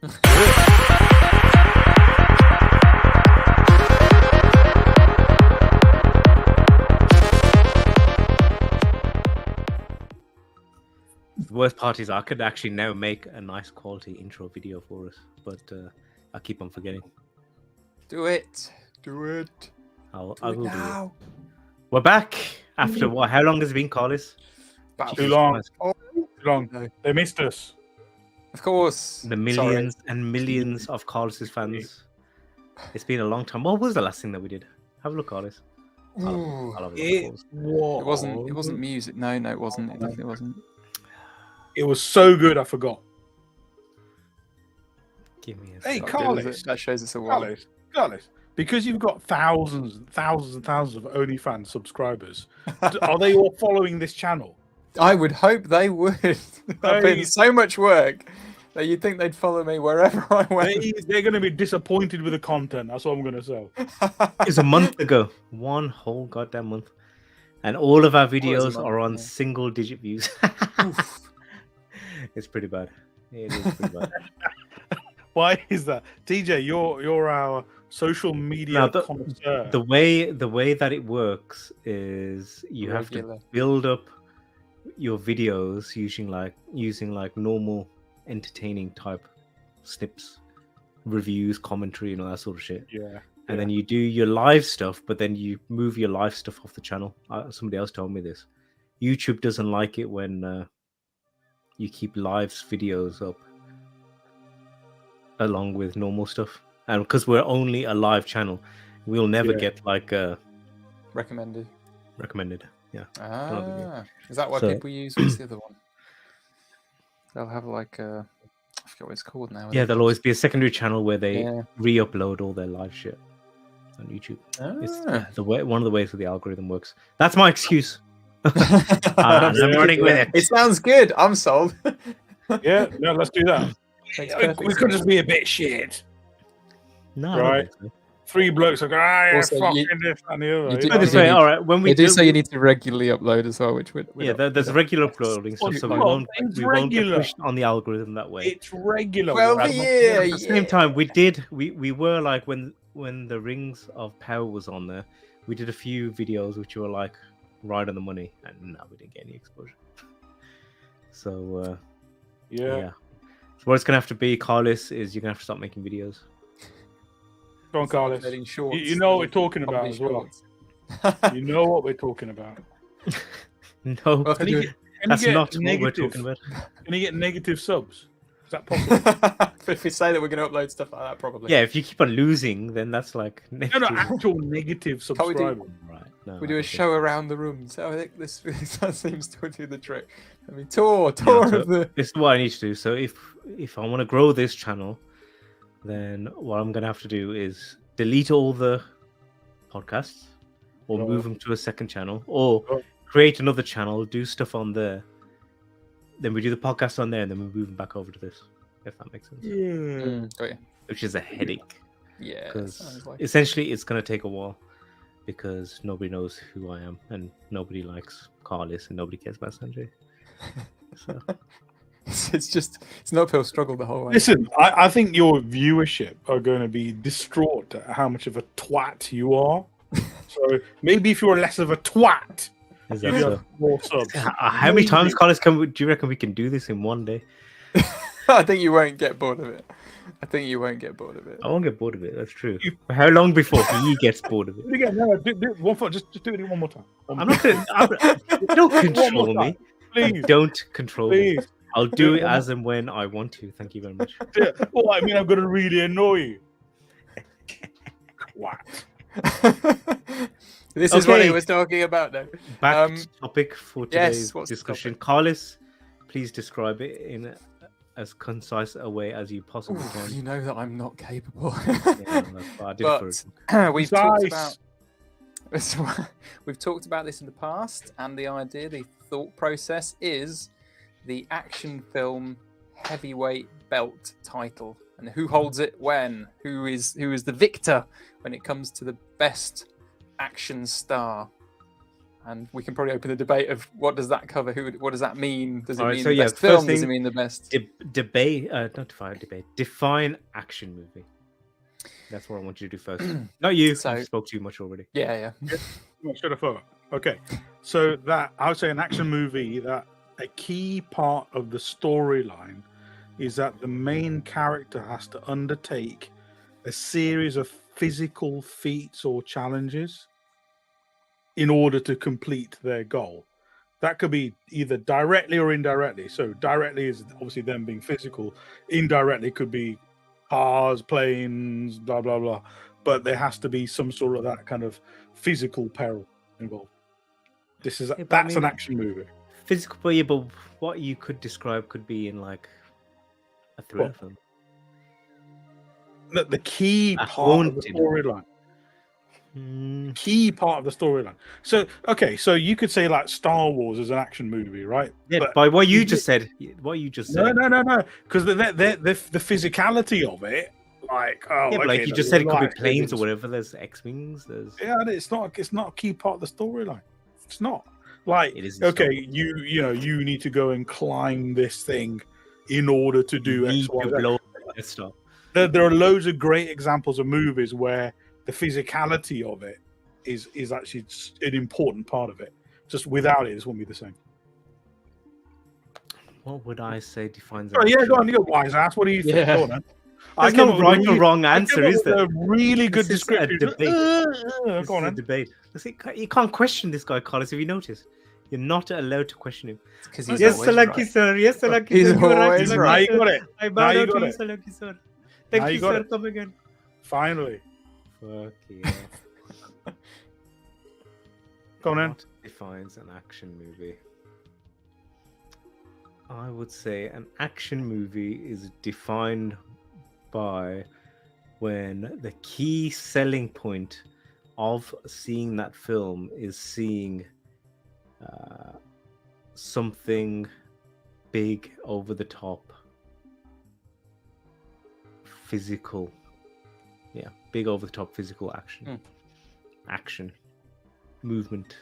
The worst part is I could actually now make a nice quality intro video for us, but I keep on forgetting. Do it. Do it. I Do will it do it. now. We're back after what? How long has it been, Carlis? About Too long. Oh, Too long. no. They missed us. Of course. The millions and millions of Carlis's fans. It's been a long time. What was the last thing that we did? Have a look, Carlis. Ooh, I'll have a look. It it wasn't. It wasn't music. No, it wasn't. It definitely wasn't. It was so good, I forgot. Give me a Hey, second. Carlis. That shows us a while. Carlis, because you've got thousands and thousands and thousands of OnlyFans subscribers, are they all following this channel? I would hope they would. I've been so much work that you'd think they'd follow me wherever I went. They're going to be disappointed with the content. That's what I'm going to say. It's a month ago. One whole goddamn month. And all of our a videos month, are on yeah. single digit views. It's pretty bad. It is pretty bad. Why is that? TJ, you're our social media Now, connoisseur. the way that it works is you have Regular. to build up your videos using like normal entertaining type snips, reviews, commentary, and all that sort of shit. Yeah. And then you do your live stuff, but then you move your live stuff off the channel. Somebody else told me this. YouTube doesn't like it when you keep live videos up along with normal stuff. And because we're only a live channel, we'll never get like Recommended. recommended. Yeah. Ah, is that what So- people use? What's the other one? They'll have like I forget what it's called now. Yeah, there'll always be a secondary channel where they Yeah. re-upload all their live shit on YouTube. It's Ah. the way, one of the ways that the algorithm works. That's my excuse. I'm running with it. It sounds good. I'm sold. Yeah, no, let's do that. Makes We perfect could sense. just be a bit shit. No, I don't Right. think so. Three blokes are going, yeah, Also, fucking you- this and the other. you do- Put it this you way, need- all right. When we They do say you need to regularly upload as well, which would yeah, there's regular uploading stuff, so we Well, won't it's we won't get regular. pushed on the algorithm that way. It's regular. Well, work. yeah, At the same time, we were like when the Rings of Power was on there, we did a few videos which were like right on the money, and no, we didn't get any exposure. So Yeah. So what it's gonna have to be, Carlis, is you're gonna have to start making videos. Go on, Carlos. Getting shorts. You know what we're talking about Probably as well. shorts. You know what we're talking about. No, Well, Can you get, can that's you get not what we're negative, talking about. Can you get negative subs? Is that possible? If we say that we're going to upload stuff like that, probably. Yeah, if you keep on losing, then that's like no, negative. actual negative Can't we do- subscribers. Right. No, We I do a don't think show so. around the room. So I think this that seems to do the trick. I mean, tour so- of the. This is what I need to do. So if I want to grow this channel, then what I'm gonna have to do is delete all the podcasts, or Right. move them to a second channel, or Right. create another channel, do stuff on there. Then we do the podcast on there, and then we move them back over to this. If that makes sense. Yeah. Got you. Which is a headache Yeah. because sounds like essentially it's gonna take a while because nobody knows who I am and nobody likes Carlis and nobody cares about Sanjay. So. it's an uphill struggle the whole way. Listen, I think your viewership are going to be distraught at how much of a twat you are. So maybe if you're less of a twat, Is you'd that so? have more subs. How many times, Carlos, do you reckon we can do this in one day? I think you won't get bored of it. I won't get bored of it. That's true. How long before he gets bored of it? Do it again. No, do one for, just do it one more time. One I'm more not gonna. Don't control time. me. Please, Don't control me. please. I'll do it as and when I want to. Thank you very much. Yeah. Oh, I mean, I'm going to really annoy you. What? This is what Okay. he was talking about now. Back to topic for yes, today's what's the discussion. topic? Carlos, please describe it in as concise a way as you possibly Ooh, can. you know that I'm not capable. Yeah, that's what I did it for But we've talked Nice. about we've talked about this in the past, and the idea, the thought process is the action film heavyweight belt title, and who holds it when? Who is the victor when it comes to the best action star? and we can probably open the debate of what does that cover? What does that mean? Does it Alright, mean so the yeah, best first film? Does it thing- mean the best? Debate, not define debate. Define action movie. That's what I want you to do first. Not you. So- You spoke too much already. Yeah. Should have thought. Okay, so that I would say an action movie that a key part of the storyline is that the main character has to undertake a series of physical feats or challenges in order to complete their goal. That could be either directly or indirectly. So directly is obviously them being physical. Indirectly could be cars, planes, blah blah blah. But there has to be some sort of that kind of physical peril involved. but That's I mean- an action movie. Physical play, but what you could describe could be in like a thriller What? film. The key A part of the haunted. storyline. Mm, Key part of the storyline. So okay, so you could say like Star Wars is an action movie, right? yeah, But by what you you just said. What you just said. no, because the physicality of it, like Yeah, but okay, like you just said, it could be like, planes or it's- whatever. There's X-wings. There's Yeah, it's not a key part of the storyline. It's not like It is in Star okay, you need to go and climb this thing in order to do X, need Y, to Z. blow Death Star. There are loads of great examples of movies where the physicality of it is actually an important part of it. Just without it, this won't be the same. What would I say defines? Oh, yeah, action? go on, you wise ass. What do you think? Yeah. Go on, then. There's came no up with right a or really- wrong I came answer, up is with there? A really good This is a description. debate. This Go on, is a then. debate. You can't question this guy, Carlos. Have you noticed? You're not allowed to question him. Because he's Yes, always Salaki, right. sir. Yes, Salaki, He's sir. You are right, always Salaki, right. Now you sir. got it. I Now bow you down to got you, it. Salaki, sir. Now Thank you you, got sir. it. Come again. Finally. Fuck yeah. Go on, then. What defines an action movie? I would say an action movie is defined by when the key selling point of seeing that film is seeing something big, over the top, physical. Yeah, big over the top physical action. Action, movement,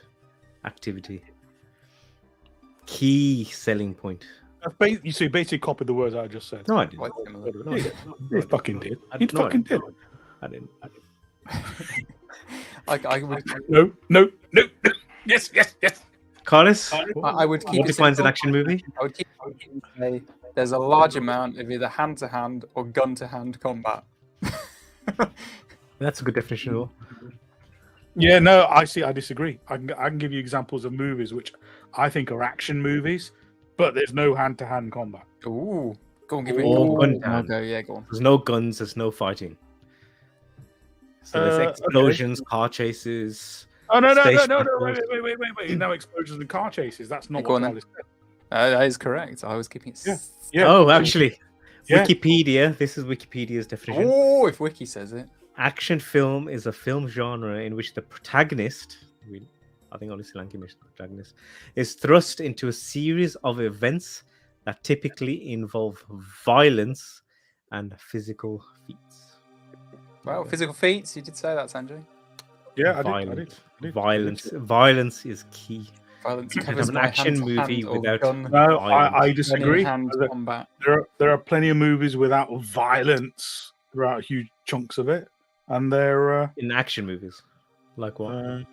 activity. Key selling point. You see, basically copied the words I just said. No, I didn't. Quite similar. No, I didn't. You fucking did. I You didn't. No, I fucking didn't. did. I didn't. I would, No. Yes. Carlos, I would keep what it defines an simple. action movie? I would keep it and say there's a large amount of either hand-to-hand or gun-to-hand combat. That's a good definition. Of Yeah, no, I disagree. I can give you examples of movies which I think are action movies, but there's no hand-to-hand combat. Ooh, go on, give me a Or couple. gun-to-hand. I'll go, yeah, go on. There's no guns. There's no fighting. So there's Okay. explosions, car chases. Oh no! Space Wait! battles. No explosions and car chases. That's not Go what on then. Charlie said. That is correct. I was keeping it. Yeah. Yeah. Oh, actually, Yeah. Wikipedia. This is Wikipedia's definition. Oh, if Wiki says it. Action film is a film genre in which the protagonist, I think only Sri Lankan mentioned the protagonist, is thrust into a series of events that typically involve violence and physical feats. Well, physical feats. You did say that, Sanjay. Yeah, I Violent. did. Violence is key. Violence You can covers have an by action hand-to-hand movie or without gun, No, I violence. disagree. hand combat. There are plenty of movies without violence throughout huge chunks of it, and they're. In action movies, like what? I'm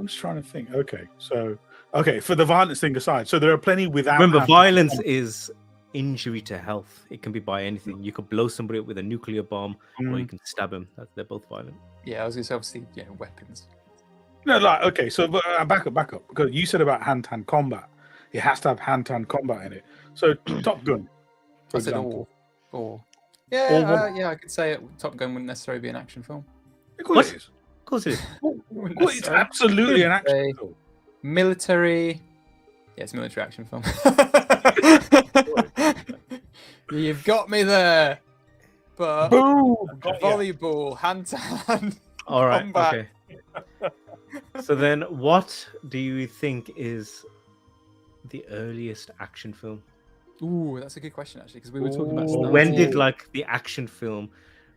just trying to think. Okay, for the violence thing aside, so there are plenty without. Remember, having- violence is injury to health. It can be by anything. You could blow somebody up with a nuclear bomb, or you can stab them. They're both violent. Yeah, I was going to say, obviously, weapons. No, like okay, so back up, because you said about hand-to-hand combat. It has to have hand-to-hand combat in it. So Top Gun, for I said example. or. Or Yeah, what? yeah, I could say it. Top Gun wouldn't necessarily be an action film. Of course What? it is. Of course it is. Wouldn't Well, it's necessarily. absolutely an action Say- film. Military. Yeah, it's a military action film. You've got me there. But Boom! Got ya. volleyball, hand to hand. All right. Combat. Okay. So then, what do you think is the earliest action film? Ooh, that's a good question actually, because we were talking about. Ooh. Or when did starting- like the action film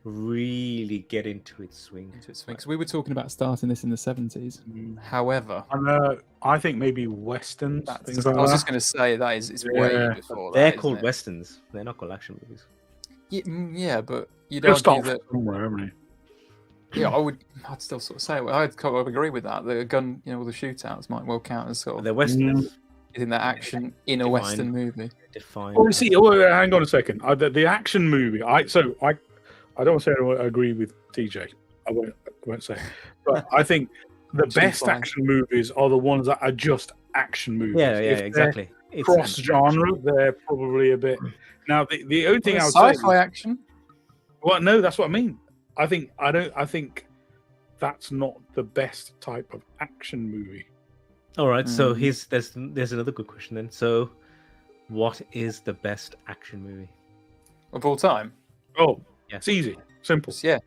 really get into its swing. Because we were talking about starting this in the 70s. However, And I think maybe westerns. Things I like was that. just going to say that it's way Yeah. before They're that. isn't called it? westerns. They're not called action movies. Yeah, but you'd They'll argue start that. somewhere, haven't they? Yeah, I'd still sort of say I'd kind of agree with that. The gun, all the shootouts might well count as sort They're of westerns. in that action in a Defined. Western movie. Defined. Oh, see, hang on a second. The action movie. I don't want to say I agree with TJ. I won't say, but I think the best fine. action movies are the ones that are just action movies. Yeah, If they're exactly. It's cross genre, they're probably a bit. Now, the only thing I would say, Sci-fi action. well, no, that's what I mean. I think that's not the best type of action movie. All right. So there's another good question then. So, what is the best action movie? Of all time. Oh, Yeah. it's easy, simple, Yeah,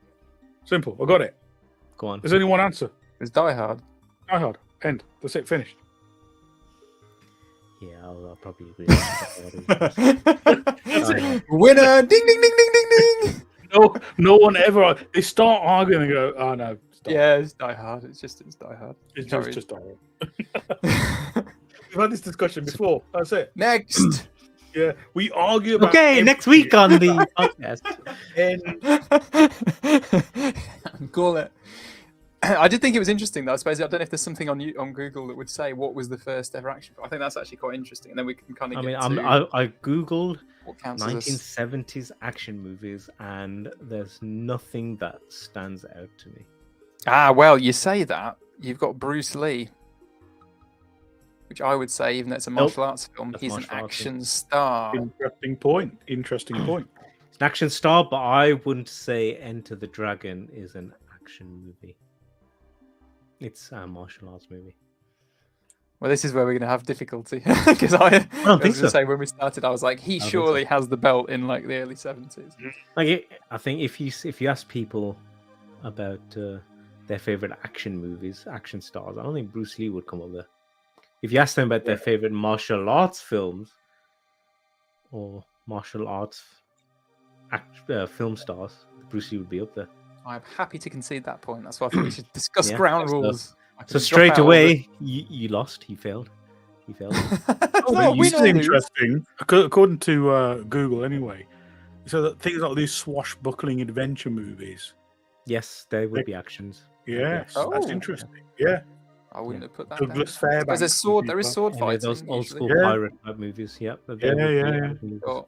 simple. I got it. Go on. There's only one answer. it's Die Hard. Die Hard. End. That's it. Finished. Yeah, I'll probably agree. With Winner! Ding ding ding ding ding ding. No one ever. They start arguing and go, "Oh no, stop. Yeah, it's Die Hard. It's Die Hard. it's sorry. just Die Hard." We've had this discussion before. That's it. Next. Yeah, we argue about. Okay, next week on the podcast. Call it. I did think it was interesting though. I suppose I don't know if there's something on Google that would say what was the first ever action. I think that's actually quite interesting, and then we can kind of. I mean, get to I googled what counts as 1970s action movies, and there's nothing that stands out to me. well, you say that you've got Bruce Lee, which I would say, even though it's a martial arts film, That's he's an martial arts, action star. Interesting point. Interesting point. It's an action star, but I wouldn't say Enter the Dragon is an action movie. It's a martial arts movie. Well, this is where we're going to have difficulty because I don't was think going so. to say when we started, I was like, he I don't think surely has the belt in like the early 70s. I think if you ask people about their favorite action movies, action stars, I don't think Bruce Lee would come up there. If you ask them about their favorite martial arts films or martial arts film stars, Bruce Lee would be up there. I'm happy to concede that point. That's why I think we should discuss Yeah, ground so- rules. I So can straight drop out away, you lost. He failed. He failed. all Oh, the- this win is or lose. interesting. According to Google, anyway, so that things like these swashbuckling adventure movies. Yes, there would be actions. Yes, Oh. that's interesting. Yeah, I wouldn't have put that Douglas down. Fairbanks. There's there is sword Any fighting. of those old usually. school Yeah. pirate type movies. Yep. but they Yeah, would be yeah, yeah. action movies. You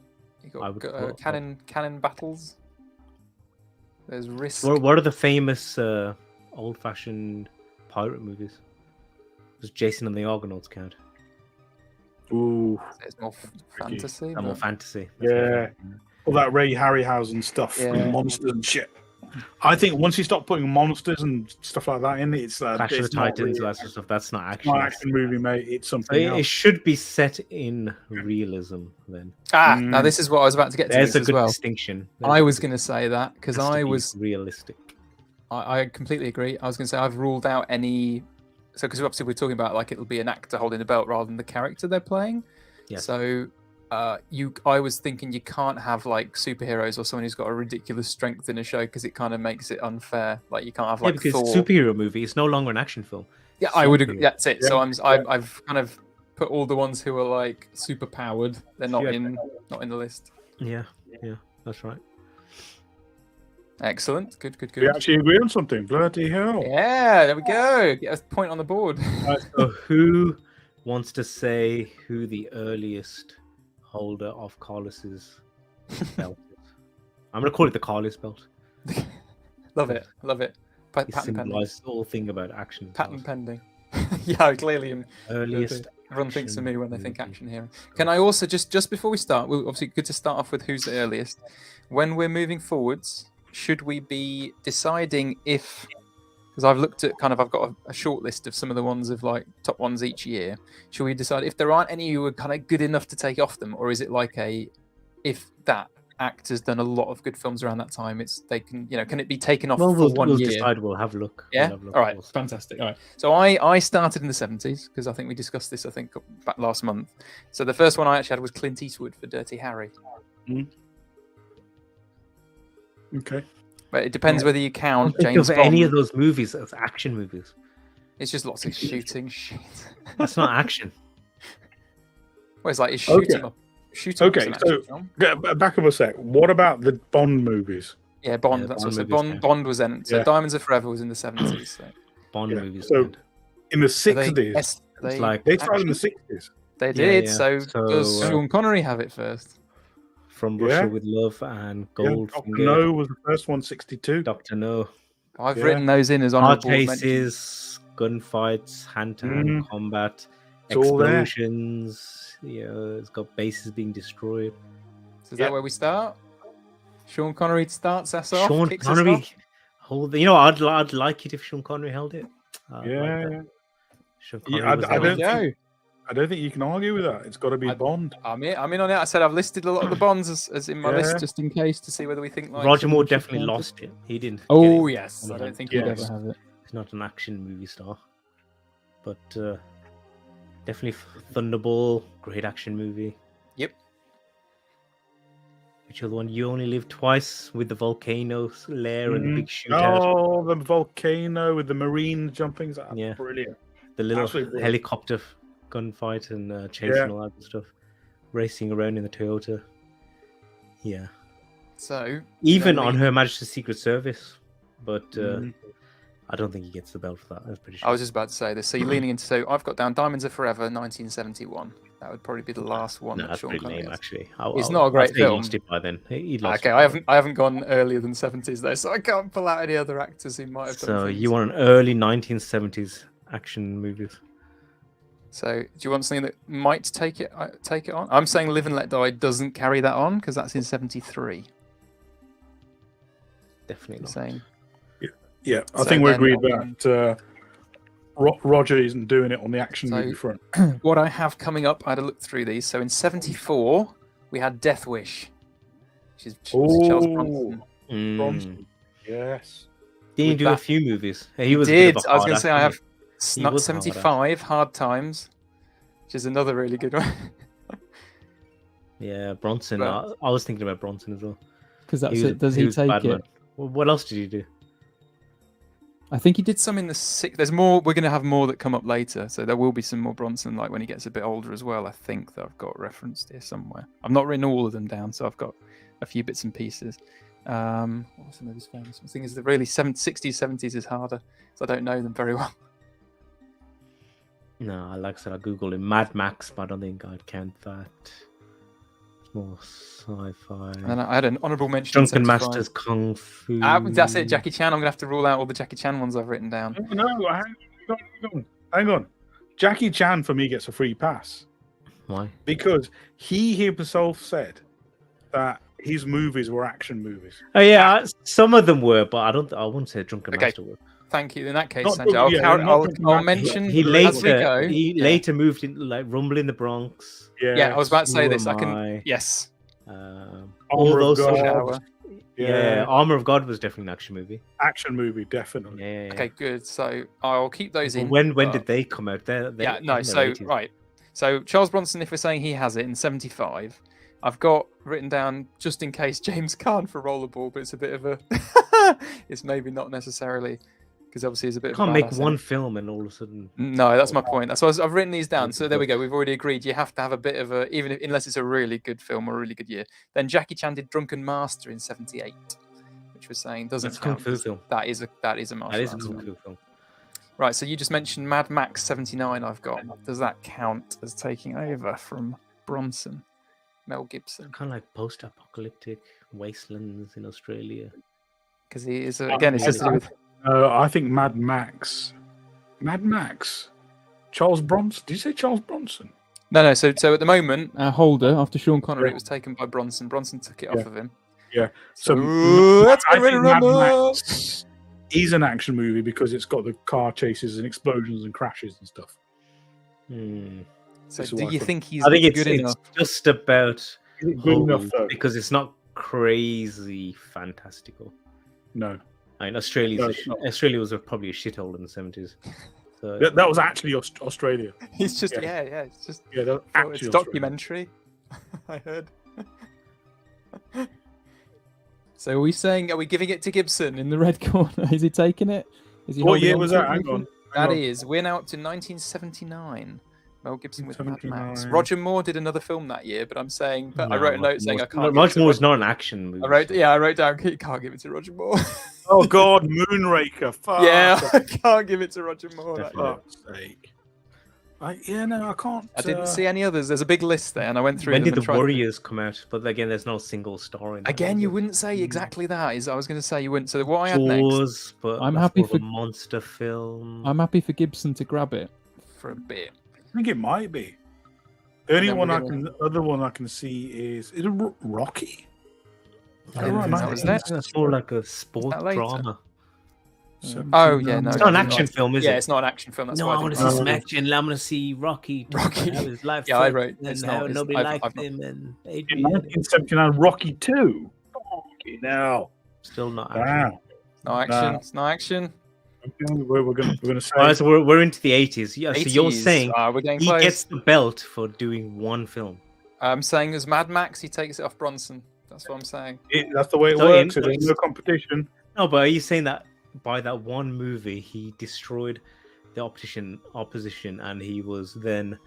I got would put- cannon battles. There's Risk. What are the famous old-fashioned pirate movies? Does Jason and the Argonauts count? Ooh, There's more fantasy. I'm more but- fantasy. Yeah. all that Ray Harryhausen stuff, Yeah. and monsters and shit. I think once you stop putting monsters and stuff like that in, it's Clash of the it's not Titans, really- that sort of stuff. That's not it's action. not an action movie, mate. It's So something it else. should be set in realism then. Now this is what I was about to get to There's this a as good well. distinction. I was going to say that because I was realistic. I completely agree. I was going to say I've ruled out any. So because obviously we're talking about like it'll be an actor holding the belt rather than the character they're playing. Yeah. So I was thinking you can't have like superheroes or someone who's got a ridiculous strength in a show because it kind of makes it unfair. Like you can't have like because Thor. superhero movie is no longer an action film. Yeah, I would agree. Superhero. That's it. So I've kind of put all the ones who are like super powered. They're not Yeah. in the list. Yeah, that's right. Excellent. Good. We actually agree on something. Bloody hell! Yeah, there we go. Get a point on the board. So who wants to say who the earliest holder of Carlos's belt is? I'm going to call it the Carlos belt. Love it. It Patent pending. symbolizes the whole thing about action. Patent pending. Yeah, clearly. Earliest. Everyone thinks of me when they think movie. action hero. Can I also just before we start? Well, obviously good to start off with who's the earliest. When we're moving forwards, should we be deciding if? Because I've looked at I've got a short list of some of the ones of like top ones each year. Should we decide if there aren't any who are kind of good enough to take off them, or is it like if that actor's done a lot of good films around that time, can it be taken off Well, for we'll 1 year? decide. We'll have a look. Yeah. We'll have a look, All right. of course. Fantastic. All right. So I started in the 70s because I think we discussed this back last month. So the first one I actually had was Clint Eastwood for Dirty Harry. Okay. But it depends whether you count Think James of Bond. any of those movies as action movies. It's just lots of shooting shit. That's not action. Well, it's like it's Okay. shooting up. Shooting up's Okay, an so action film. back up a sec. What about the Bond movies? Yeah, Bond. Yeah, That's Bond what I said. movies Bond. count. Bond was in. So Yeah. Diamonds Are Forever was in the 70s. So. Bond Yeah, movies. so- count. In the Are they- 60s, yes, It's they, like they started in the action? 60s. They Yeah, did. yeah. So, So, does uh, Sean Connery have it first? From Yeah. Russia with Love and Yeah, Goldfinger. Dr. No was the first one, 62. Doctor No. I've Yeah. written those in as Hard honourable mentions. cases, gunfights, hand-to-hand combat, It's all there. explosions. It's got bases being destroyed. So is that where we start? Sean Connery starts us off. Sean kicks us Connery off? hold. I'd like it if Sean Connery held it. I'd like Yeah, that. Sean Yeah, Connery was I there. don't I don't think you can argue with that. It's got to be I- Bond. I'm in on it. I said I've listed a lot of the Bonds as in my Yeah. list just in case to see whether we think like Roger Moore someone should definitely count it. lost it. He didn't. get Oh it. yes, I don't think Yes. he'd Never ever. have it. He's not an action movie star, but definitely Thunderball, great action movie. Yep. Which other one? You Only Live Twice with the volcano lair and the big shootout. Oh, the volcano with the marine jumpings. That's Yeah. brilliant. The little absolutely brilliant. helicopter gunfight and chasing Yeah. all that good stuff. Racing around in the Toyota. Yeah. So Even then on we- Her Majesty's Secret Service. But Mhm. I don't think he gets the belt for that. That's pretty sure. I was just about to say this. So you're leaning into. So I've got down Diamonds Are Forever, 1971. That would probably be the last one No, that that's Sean pretty Connery lame, has. actually. It's not a great I'd say he film. lost it by then. He lost Okay, it I by haven't gone earlier than 70s though, so I can't pull out any other actors who might have done So things. you want an early 1970s action movies? So do you want something that might take it on? I'm saying Live and Let Die doesn't carry that on because that's in 73. Definitely I'm not. saying Yeah, I So think we then agreed on- that Roger isn't doing it on the action So- movie front. what I have coming up, I had to look through these. So in 74, we had Death Wish, which is Charles Oh, Bronson. Mm. Bronson. Yes. Didn't he With do a that- few movies? He was. Did A bit of a I was hard going to say ass, I have wasn't He was hard ass. 75 Hard Times, which is another really good one. he? Yeah, Bronson. But- I was thinking about Bronson as well. Because that's was- it. Does he was take Batman. it? Well, what else did he do? I think he Did did. some in the six. There's more. We're going to have more that come up later, so there will be some more Bronson, like when he gets a bit older as well. I think that I've got referenced here somewhere. I've not written all of them down, so I've got a few bits and pieces. What were some of his famous ones? The thing is, the really 60s, 70s is harder, so I don't know them very well. No, like I said, I googled him. Mad Max, but I don't think I'd count that. It's more sci-fi. And then I had an honourable mention. in Drunken 75. Masters Kung Fu. That's it, Jackie Chan. I'm going to have to rule out all the Jackie Chan ones I've written down. No, hang on. Jackie Chan for me gets a free pass Why? because he himself said that his movies were action movies. Oh yeah, some of them were, but I wouldn't say Drunken Okay. Master were. Thank you. In that case, Not Sanjay, Drunken- yeah, not I'll Drunken mention He as we later go. Yeah. later moved in like Rumble in the Bronx. Yeah, I was about to say Who this. I Am can. I? Yes. All Armor of those. God. Shower. Yeah, Armor of God was definitely an action movie. Action movie, definitely. Yeah. Okay, good. So I'll keep those in. When but- did they come out? Yeah, no. So right. So Charles Bronson, if we're saying he has it in 75, I've got written down just in case James Caan for Rollerball, but it's a bit of a. It's maybe not necessarily because obviously he's a bit. You of a can't make badass, one film and all of a sudden. No, that's my point. That's why I've written these down. So there we go. We've already agreed. You have to have a bit of a, even if, unless it's a really good film or a really good year. Then Jackie Chan did Drunken Master in 78, which was saying doesn't That's a kung count. fu 'cause film. That is a martial That is a arts kung film. fu film. Right. So you just mentioned Mad Max 79. I've got. Does that count as taking over from Bronson, Mel Gibson? Kind of like post-apocalyptic wastelands in Australia. Because he is again. It's just to do with. I think Mad Max. Charles Bronson. Did you say Charles Bronson? No. So at the moment, Holder after Sean Connery Connery. was taken by Bronson. Bronson took it off of him. Yeah. So So let's I get rid think of Mad Rumble. Max is an action movie because it's got the car chases and explosions and crashes and stuff. Hmm. So This is do why I you thought- think he's I think it's good enough? just about Is it good enough hold, though? because it's not crazy fantastical. No. I mean, No, it's not. Australia was probably a shithole in the 70s. So That was actually Australia. He's just Yeah. it's just Yeah, that was oh, it's actually Australia. documentary. I heard. So are we giving it to Gibson? in the red corner. Is he taking it? Is he What holding year on was to that? it, Hang maybe? on. That is, we're now up to 1979. Mel Gibson with Mad Max. 79. Roger Moore did another film that year, but I'm saying, but I No, wrote a note Roger saying I Moore's- can't. Roger Moore's not an action movie. I wrote down you can't give it to Roger Moore. Oh God, Moonraker. Fuck. Yeah, I can't give it to Roger Moore. That Definitely. year. Fuck's sake. I can't. I didn't see any others. There's a big list there, and I went through When them did and the tried to- Warriors come out? But again, there's no single star in that. Again, is you there? wouldn't say exactly that. I was going to say you wouldn't. So what I had next Jaws, but I'm that's happy more of a for- monster film. I'm happy for Gibson to grab it. for a bit. I think it might be. The only then one we're other one I can see is it Rocky? I didn't think that was next. That's more like a sport that later? drama. Oh yeah, no, It's not an that's action film, is yeah, it? it's not an action film. That's No, why I want to didn't see know. some action. I want to see Rocky. Rocky. How his life Yeah, I sucked wrote- and it's how not- it's- nobody I've- liked I've not- him and In Adrian. 1979, Rocky 2. Fucking hell. Still not action. Wow. No action. Nah. It's no action. We're gonna say. All right, so we're into the 80s. Yeah, so you're 80s. saying We're getting he close. gets the belt for doing one film. I'm saying as Mad Max, he takes it off Bronson. That's what I'm saying. That's the way it So works. in- There's no competition. No, but are you saying that by that one movie he destroyed the opposition, and he was then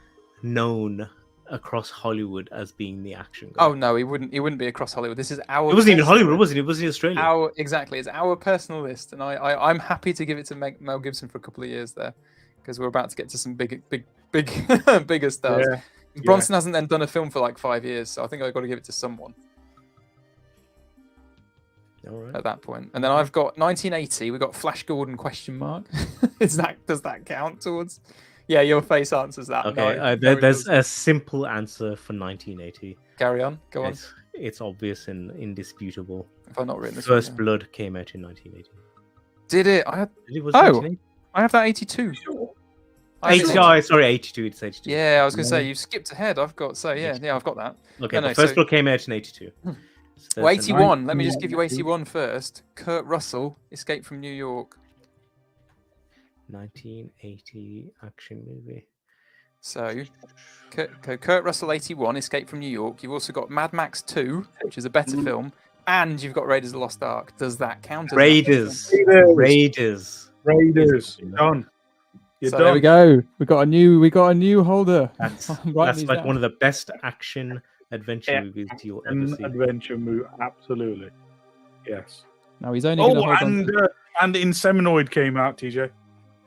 known across Hollywood as being the action guy? Oh no, he wouldn't. He wouldn't be across Hollywood. This is our. it wasn't even personal- Hollywood, was it? It was in Australia. Our exactly. It's our personal list, and I'm happy to give it to Mel Gibson for a couple of years there, because we're about to get to some bigger stars. Yeah. Bronson hasn't then done a film for like 5 years, so I think I've got to give it to someone All right. at that point. And then I've got 1980. We've got Flash Gordon question mark. Does that count towards? Yeah, your face answers that. Okay, No, it there's doesn't. a simple answer for 1980. Carry on. Go on. It's obvious and indisputable. If I've not written this. First one, Blood came out in 1980. Did it? I Was Oh. 1980? have that 82. I have 80, it- oh, sorry, 82. It's 82. Yeah, I was going to say you've skipped ahead. I've got I've got that. Okay, no, but First so- Blood came out in 82. So Well, there's a 81. Let me just give you 81 first. Kurt Russell, Escape from New York. 1980 action movie. So, Kurt Russell, 81, Escape from New York. You've also got Mad Max 2, which is a better film, and you've got Raiders of the Lost Ark. Does that count? As an Raiders. Raiders. Raiders. You're done. You're So done. There we go. We got a new holder. That's, I'm writing that's these like down. one of the best action adventure Yeah. movies you'll ever An see. adventure movie, absolutely. Yes. Now he's only going to Oh, hold on. and Inseminoid came out, TJ.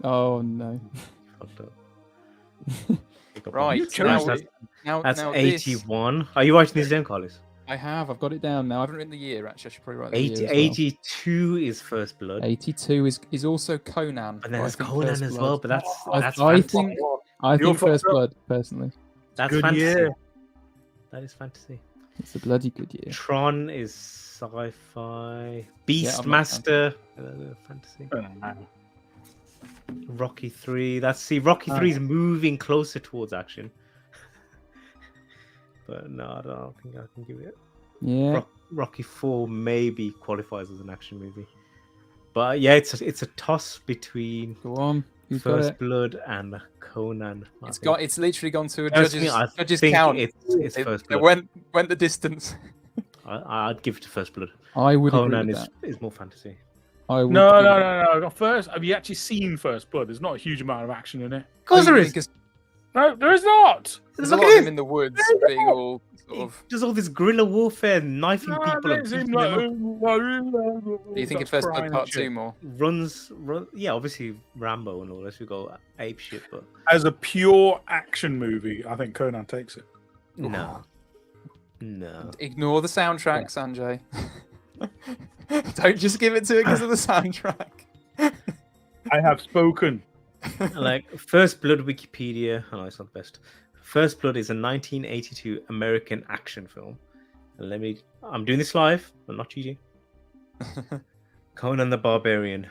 Oh no. Fucked up. Right. You Now, chose that's now, that's now this, 81. Are you writing these down, Carlos? I have. I've got it down now. I haven't written the year, actually. I should probably write the 80, year. As well. 82 is First Blood. 82 is also Conan. And then but I there's think Conan First as Blood- well, but that's I fantasy. think You're First fucked up. Blood personally. That's Good fantasy. year. That is fantasy. It's a bloody good year. Tron is sci-fi. Yeah, I'm not Beastmaster, fantasy. Rocky 3. Rocky 3 is moving closer towards action. But no, I don't think I can give it. Yeah. Rocky 4 maybe qualifies as an action movie. But yeah, it's a toss between Go on. You've got First it. Blood and Conan. I think. It's literally gone to a Personally, I judges think count. it's First It Blood. went the distance. I'd give it to First Blood. I would agree Conan with is, that. is more fantasy. I would No, agree no, with no, no. First, have you actually seen First Blood? There's not a huge amount of action in it. Of course there is. Because No, there is not. there's a Look lot at of them this. in the woods being all sort of. Does all this guerrilla warfare, knifing No, people and there's beating him them up. Do you think in First Blood Part 2 more? Run, yeah, obviously Rambo and all this. We go ape shit, but As a pure action movie, I think Conan takes it. no, no. Ignore the soundtrack, Sanjay. Don't just give it to it because of the soundtrack. I have spoken. Like First Blood Wikipedia. Oh, no, it's not the best. First Blood is a 1982 American action film. And I'm doing this live, but not cheating. Conan the Barbarian.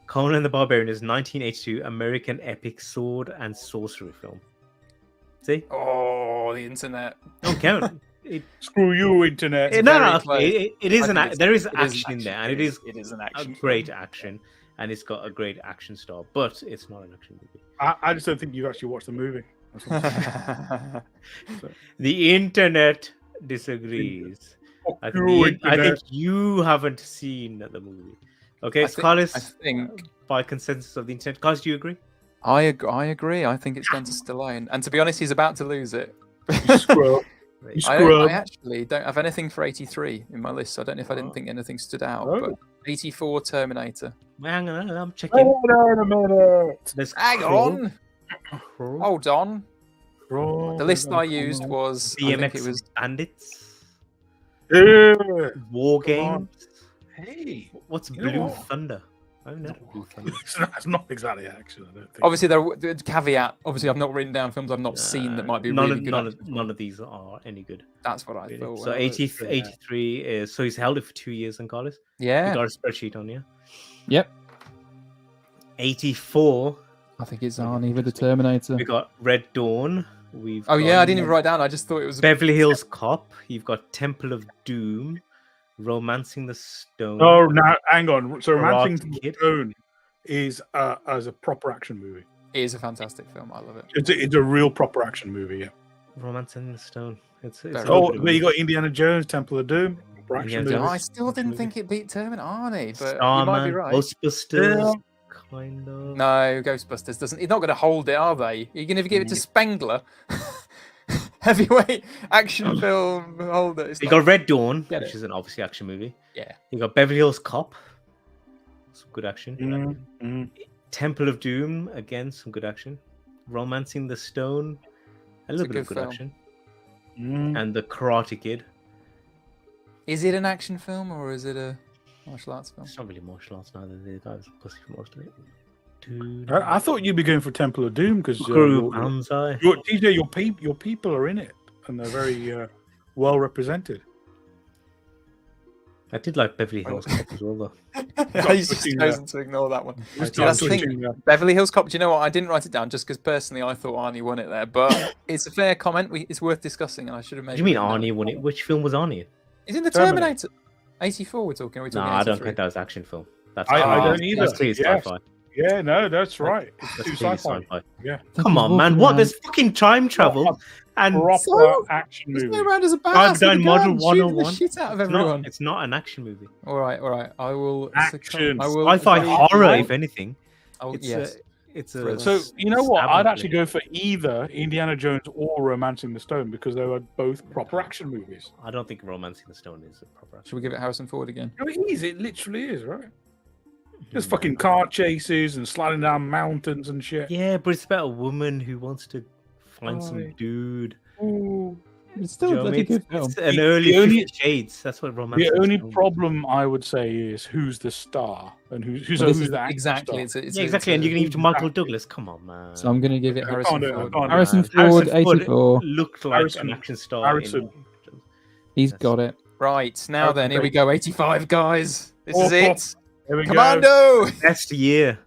Conan the Barbarian is 1982 American epic sword and sorcery film. See? Oh, the internet. Don't count. It, Screw you, internet. It's no, very no, close. it is I an think there is it action in there, and it is an a action. great action, and it's got a great action star, but it's not an action movie. I just don't think you've actually watched the movie. That's what I'm saying. The internet disagrees. I you, think internet. you haven't seen the movie. Okay, I so Carlos, think by consensus of the internet, Carlos, do you agree? I agree. I think it's going to Stallone, and to be honest, he's about to lose it. You scrub. You I scrub. actually don't have anything for 83 in my list. So I don't know if I didn't think anything stood out, Oh. but 84 Terminator. Hang on, I'm checking. Hold on a minute. There's Hang Crow. on, Crow, hold on. Bro, The list I used was I think it BMX was Bandits, Yeah. War Come on. Games. Hey, What's You know Blue what? Thunder? I've never Blue Thunder. that's not exactly action. I don't think. obviously the caveat. Obviously, I've not written down films I've not seen that might be none really of, good. none, action of, none of these are any good. That's what I Really. thought. So when I looked 80, through. 83 is so he's held it for 2 years in college. You Yeah, got a spreadsheet on you. Yep. 84. I think it's Okay, Arnie with the interesting. Terminator. We got Red Dawn. We've Oh yeah, got I didn't even write down. I just thought it was. Beverly Hills Cop. You've got Temple of Doom, Romancing the Stone. Oh, now hang on. So, Karate Romancing the Kid. Stone is as a proper action movie. It is a fantastic film. I love it. It's a real proper action movie. Yeah. Romancing the Stone. It's Very a Oh, good but you movie. got Indiana Jones, Temple of Doom, proper action Indiana movie. Jones. I still didn't movie. think it beat Terminator, Arnie, but you might be Starman, right. Ghostbusters, kind of. No, Ghostbusters doesn't. It's not going to hold it, are they? You're going to give it to Spengler, heavyweight action film holder. It's You not- got Red Dawn, Get which it. is an obviously action movie. Yeah. You got Beverly Hills Cop, some good action. Mm. Temple of Doom, again, some good action. Romancing the Stone, a little a bit of good good film. action. Mm. And The Karate Kid. Is it an action film or is it a martial arts film? It's not really martial arts neither. The guy's a pussy for most of it. Dude. I thought you'd be going for Temple of Doom because Buckaroo Banzai. TJ, your people are in it and they're very well represented. I did like Beverly Hills Cop as well, though. He's just chosen to ignore that one. Just See, that's the thing. touching, Beverly Hills Cop. Do you know what? I didn't write it down just because personally I thought Arnie won it there, but it's a fair comment. It's worth discussing, and I should have made. What do you mean Arnie won it? Which film was Arnie? Is it the Terminator. Terminator? 84. We're talking. Are we No, talking I don't 83? think that was action film. That's I clearly- don't either. That's clearly Yes. sci-fi. Yeah, no, that's right. It's That's too clearly sci-fi. sci-fi. Yeah. Come on, man. What? There's fucking time travel and Proper So, action He's movie. going around as a Drive badass Down with a Model gun, shooting the 101. shit out of it's everyone. not, it's not an action movie. All right. I will. Action. I will. Sci-fi agree. horror, if anything. Oh, It's yes. it's a. Thriller. So you know what? stab I'd actually movie. go for either Indiana Jones or Romancing the Stone because they were both proper action movies. I don't think Romancing the Stone is a proper action. Should we give it Harrison Ford again? No, it is. It literally is, right? There's fucking car chases and sliding down mountains and shit. Yeah, but it's about a woman who wants to find some Right. dude. Ooh. It's Do still you a know what I bloody mean? good film. It's an The early only- 50 Shades. That's what Romancing The the only Stone was. problem I would say is who's the star and who's Well, this who's is the action Exactly. star. It's Yeah, exactly. And you can give it to Michael Exactly. Douglas. Come on, man. So I'm going to give it I Harrison can't do it, I Ford. can't do it. Harrison Harrison Ford, 84. looked like Harrison- an action star. Harrison. He's That's- got it. Right now, then here we go. 85, guys. This Oh, is it. There we go. Commando. Best year.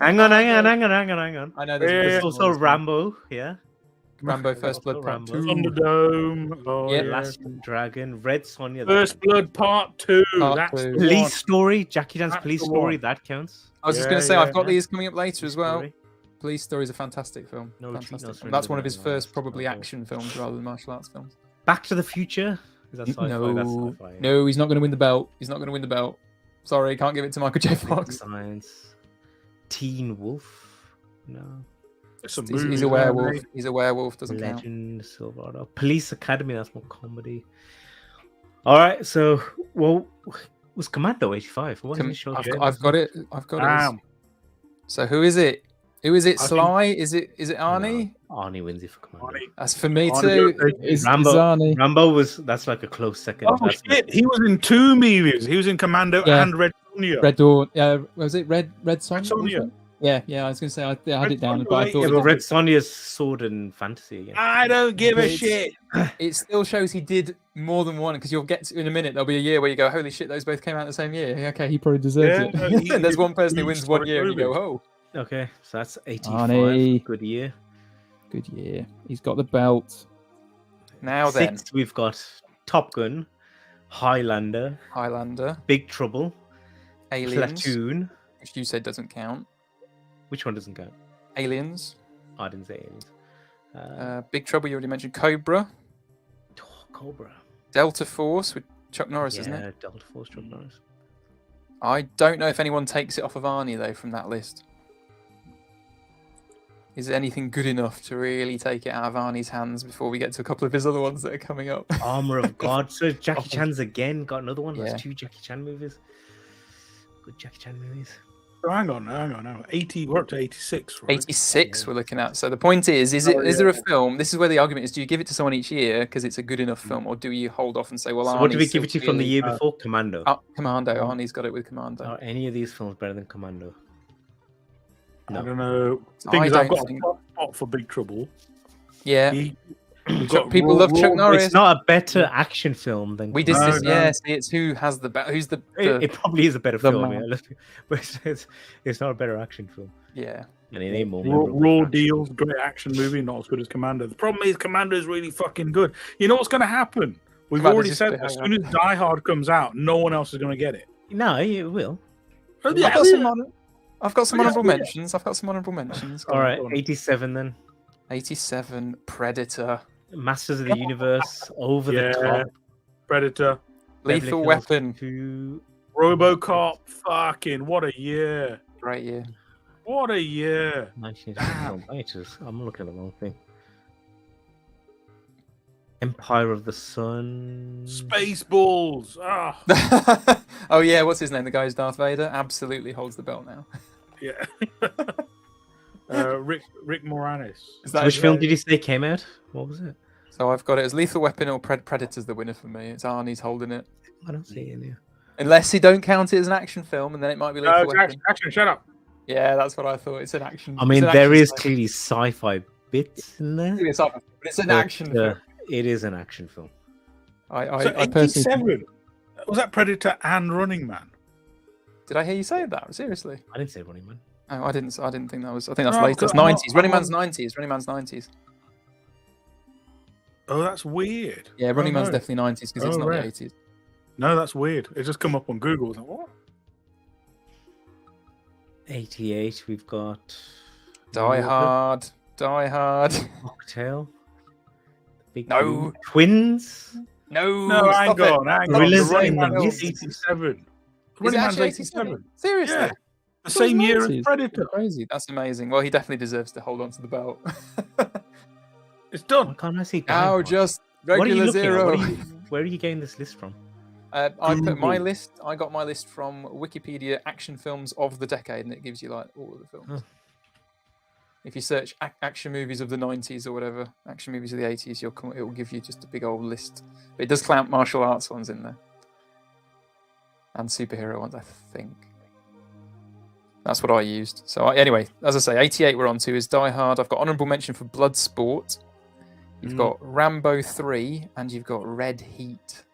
Hang on. I know Yeah. there's There's more also as well. Rambo. Yeah. Rambo First Blood Part Rambo. 2. Thunderdome. Oh, Yeah. yeah. Last Dragon. Red Sonja. First Blood Part 2. Part That's two. the Police one. Story. Jackie Chan's That's Police the Story. one. That counts. I was just Yeah, going to say, yeah, I've got yeah. these coming up later as well. Story. Police Story is a fantastic film. No Retreat, Fantastic No film. That's one of his Surrender, first no, probably okay. action films rather than martial arts films. Back to the Future. Is that sci-fi? No, That's sci-fi. yeah. no, he's not going to win the belt. He's not going to win the belt. Sorry, can't give it to Michael J. Big Fox. Science. Teen Wolf. No. It's a He's movie, a werewolf. mate. He's a werewolf. Doesn't count. Legend, Silverado. Police Academy. That's more comedy. All right. So, well, was Commando 85? What Com- did it show? I've got it. I've got it. Damn. So who is it? Who is it? I think- Sly? Is it Arnie? Arnie wins it for Commando. Arnie. That's for me Arnie too. goes take it. Is Rambo. Arnie. Rambo that's like a close second. Oh That's shit! He was in 2 movies. He was in Commando Yeah. and Red Sonja. Red Dawn. Was it Red Sonja? Sonja. Yeah. I was going to say I had Red it down, Sonja, but I right? thought Yeah, it but was- Red Sonja's sword and fantasy again. I don't give a It's- shit. It still shows he did more than one because you'll get to, in a minute. There'll be a year where you go, "Holy shit, those both came out the same year." Yeah, okay, he probably deserves Yeah, it. and there's one person who wins one year, and you go, "Oh, Okay, so that's 85. Arnie. Good year. Good year. He's got the belt. now then, Sixth, we've got Top Gun, Highlander, Highlander, Big Trouble, Aliens, Platoon. which you said doesn't count. Which one doesn't count? Aliens, I didn't say aliens. Big Trouble. You already mentioned Cobra, Cobra. Delta Force with Chuck Norris, isn't it? Yeah, Delta Force Chuck Norris. I don't know if anyone takes it off of Arnie though from that list. Is anything good enough to really take it out of Arnie's hands before we get to a couple of his other ones that are coming up? Armor of God. So Jackie Chan's again got another one. Yeah. That's 2 Jackie Chan movies. Good Jackie Chan movies. Oh, hang on. 80. We're up to 86, right? 86 Yeah. we're looking at. So the point is is there a film? This is where the argument is: do you give it to someone each year because it's a good enough film, or do you hold off and say, well, So Arnie's what did we still give it to from the really- year before? Commando. Commando. Arnie's got it with Commando. Are any of these films better than Commando? I No. don't know. The thing I is, I've don't got think- a soft spot for Big Trouble. Yeah, We've Chuck- got people love Chuck Norris. It's not a better action film than we did No, this. no. Yeah, see, it's who's the It probably is a better the film, man. yeah. But it's not a better action film. yeah. And it ain't more Raw, memorable Raw action. Deal's great action movie, not as good as Commando. The problem is Commando is really fucking good. You know what's going to happen? We've Commando's already just said a bit that as hang soon as Die Hard comes out, no one else is going to get it. No, it will. Oh, I've yeah, got some, yeah. I've got some Yeah, honorable yeah. mentions. Go All on, right, go on. 87 then. 87, Predator, Masters of the Universe, Over the Yeah. Top, Predator, Lethal Beverly Hills Weapon. 2. RoboCop. Fucking what a year! Great year. What a year! 1987. I'm looking at the wrong thing. Empire of the Sun. Spaceballs. Ah, Oh yeah, what's his name? The guy who's Darth Vader. Absolutely holds the belt now. yeah. Rick Moranis. Is that Which his film name? did you say came out? What was it? So I've got it as Lethal Weapon or Predator's the winner for me. It's Arnie's holding it. I don't see it in here. Unless he don't count it as an action film, and then it might be Lethal No, Weapon. action, shut up. Yeah, that's what I thought. It's an action. I mean, it's an there action is film. clearly sci-fi bits in there. It's not- but it's an but, action film. It is an action film. So I personally 87. Was that Predator and Running Man? did I hear you say that? Seriously? I didn't say Running Man. Oh, I didn't. I didn't think that was. I think that's No, later. because That's I'm 90s. Running on- Man's 90s. Running Man's 90s. Oh, that's weird. Yeah, Running Oh, Man's no. definitely 90s because it's Oh, not right. the 80s. No, that's weird. It just come up on Google. I was like, what? 88. We've got Die Hard. Die Hard. Cocktail. Big No. Blue Twins. No. No, hang stop it. on, hang on. Gorillas The Running in the Man is Mist. 87. Is it Running Man's actually 87. Seriously? Yeah. The same year as 90s. Predator. Crazy. That's amazing. Well, he definitely deserves to hold on to the belt. It's Why done. can't I see? Die Now Hard? just What are you regular looking at? zero. Where are you getting this list from? I put my Google. list. I got my list from Wikipedia action films of the decade, and it gives you like all of the films. Huh. If you search action movies of the 90s or whatever, action movies of the 80s, it will give you just a big old list. But it does count martial arts ones in there, and superhero ones, I think. That's what I used. So anyway, as I say, 88 we're on to is Die Hard. I've got honourable mention for Bloodsport. You've got Rambo 3, and you've got Red Heat.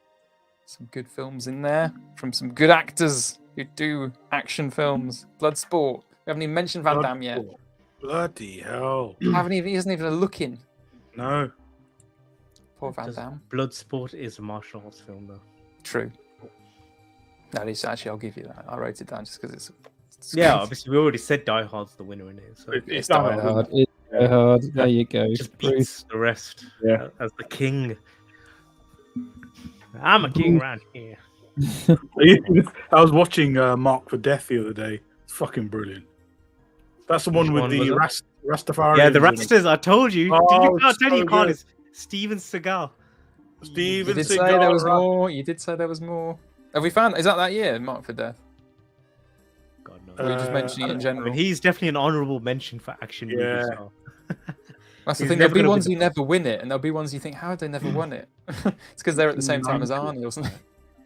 Some good films in there from some good actors who do action films. Bloodsport. We haven't even mentioned Van Damme yet. Bloody hell. He isn't even a look-in. No. Poor Van Does- Damme. Bloodsport is a martial arts film, though. True. That is actually, I'll give you that. I wrote it down just because it's Yeah, obviously we already said Die Hard's the winner in it, so It's It's Die Die Hard. Hard. It's Die Hard. There you go. it just Bruce. beats the rest. Yeah. As the king. I'm a king around here. I was watching Mark for Death the other day. It's fucking brilliant. That's the Which one with one the was Rastafarians. Yeah, the in it. Rastas. I told you. Oh, Did you can't tell so you can't? good. It's Steven Seagal. You Steven did say Seagal, there was right? more. You did say there was more. Have we found? Is that year? Mark for Death. God knows. Or are we just mentioning it in I general? mean, he's definitely an honourable mention for action movies. Yeah. So. That's the he's thing. never There'll be gonna ones win who never win it, and there'll be ones you think, how have they never won it? It's because they're at the same time as Arnie or something.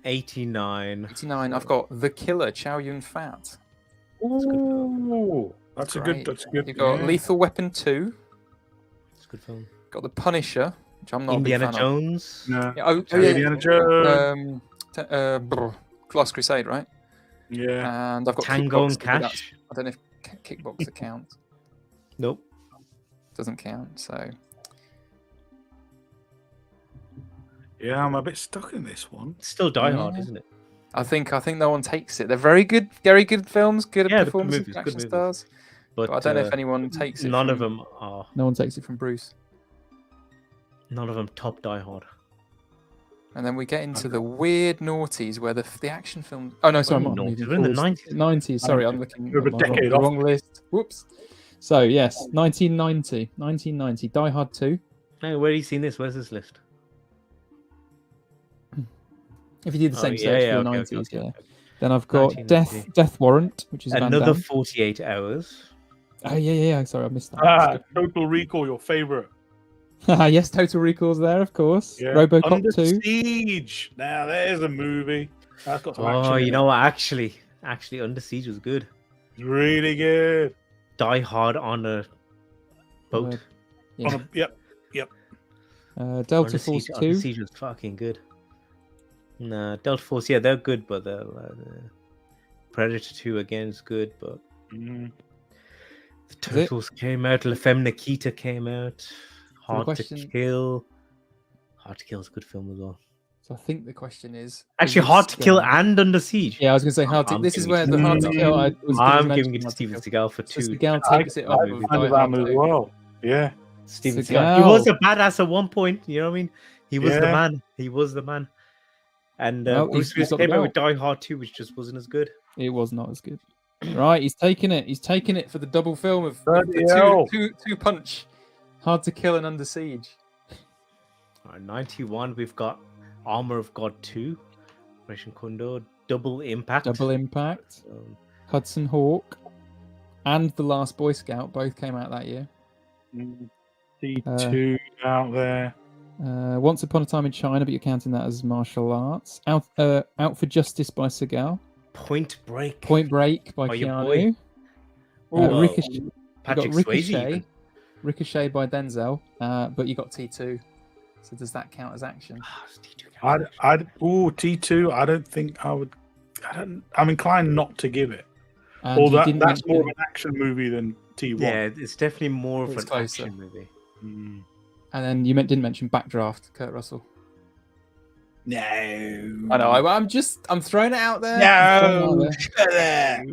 89. 89. I've got The Killer, Chow Yun Fat. Ooh, that's a Great. good. That's a good. You've got yeah. Lethal Weapon 2. It's a good film. Got The Punisher, which I'm not Indiana a big fan of. Jones. No. Yeah, oh, Indiana Jones. Last Crusade, right? Yeah. And I've got Tango and Kickboxer, but that's- Cash. I don't know if Kickboxer counts. Nope. Doesn't count. So Yeah, I'm a bit stuck in this one. It's still Die Hard, Yeah. isn't it? I think no one takes it. They're very good films, good Yeah, they're good performances, movies, action good movies. stars. But, But I don't know if anyone takes it. None from, of them are. No one takes it. from Bruce. None of them top Die Hard. And then we get into the weird noughties where the action film. Oh no, sorry, I'm Oh, moving we're in the forwards. 90s. 90s. Sorry, I'm looking You're at a my decade the off. wrong list. Whoops. So yes, 1990, Die Hard 2. Hey, where have you seen this? Where's this list? If you did the Oh, same yeah, search yeah, for the okay, 90s, okay, yeah. okay. Then I've got 1990. Death Warrant, which is a Van Another Damme. 48 hours. Oh yeah. Sorry, I missed that. Total Recall, your favorite. Yes, Total Recall's there, of course. Yeah. RoboCop Under 2. Siege. Now there's a movie. That's got some action. Oh, in you it. know what? Actually, Under Siege was good. It's really good. Die Hard on a boat. Yeah. Yep. Delta Under Force Siege, 2. Under Siege was fucking good. Nah, Delta Force, yeah, they're good, but Predator 2 again is good, but Mm. the Turtles came out, La Femme Nikita came out, Hard to question- Kill. Hard to Kill is a good film as well. So I think the question is Actually, this Hard to Kill scale- and Under Siege. Yeah, I was going to say Hard to. I'm This is giving where it the to Hard to Kill. I was gonna I'm mention giving it to Hard Steven Kill. Seagal for So 2. Seagal I- takes it I up find with that Die Hard as 2. well. Yeah. Steven Seagal. Seagal. He was a badass at one point. You know what I mean? He was the Yeah. man. He was the man. And Well, Bruce he's Willis got the came out with belt. Die Hard 2, which just wasn't as good. It was not as good. Right, he's taking it. He's taking it for the double film of Bloody the hell. two punch. Hard to Kill and Under Siege. All right, 91, we've got Armor of God 2, Operation Condor, Double Impact. Double Impact. Um, Hudson Hawk. And The Last Boy Scout both came out that year. T2 out there. Once Upon a Time in China, but you're counting that as martial arts. Out for Justice by Seagal. Point Break. Point Break by Oh, your boy. Keanu. Whoa. Ricochet. You Patrick got Swayze. Ricochet. even. Ricochet by Denzel. But you got T2. So does that count as action? Ah, it's T2 count. T2. I don't think I would. I'm inclined not to give it. And Or you that, didn't that's more of mention- an action movie than T1. Yeah, it's definitely more of It's an closer. action movie. Mm. And then you didn't mention Backdraft, Kurt Russell. No. I know. I'm throwing it out there. No. Shut up.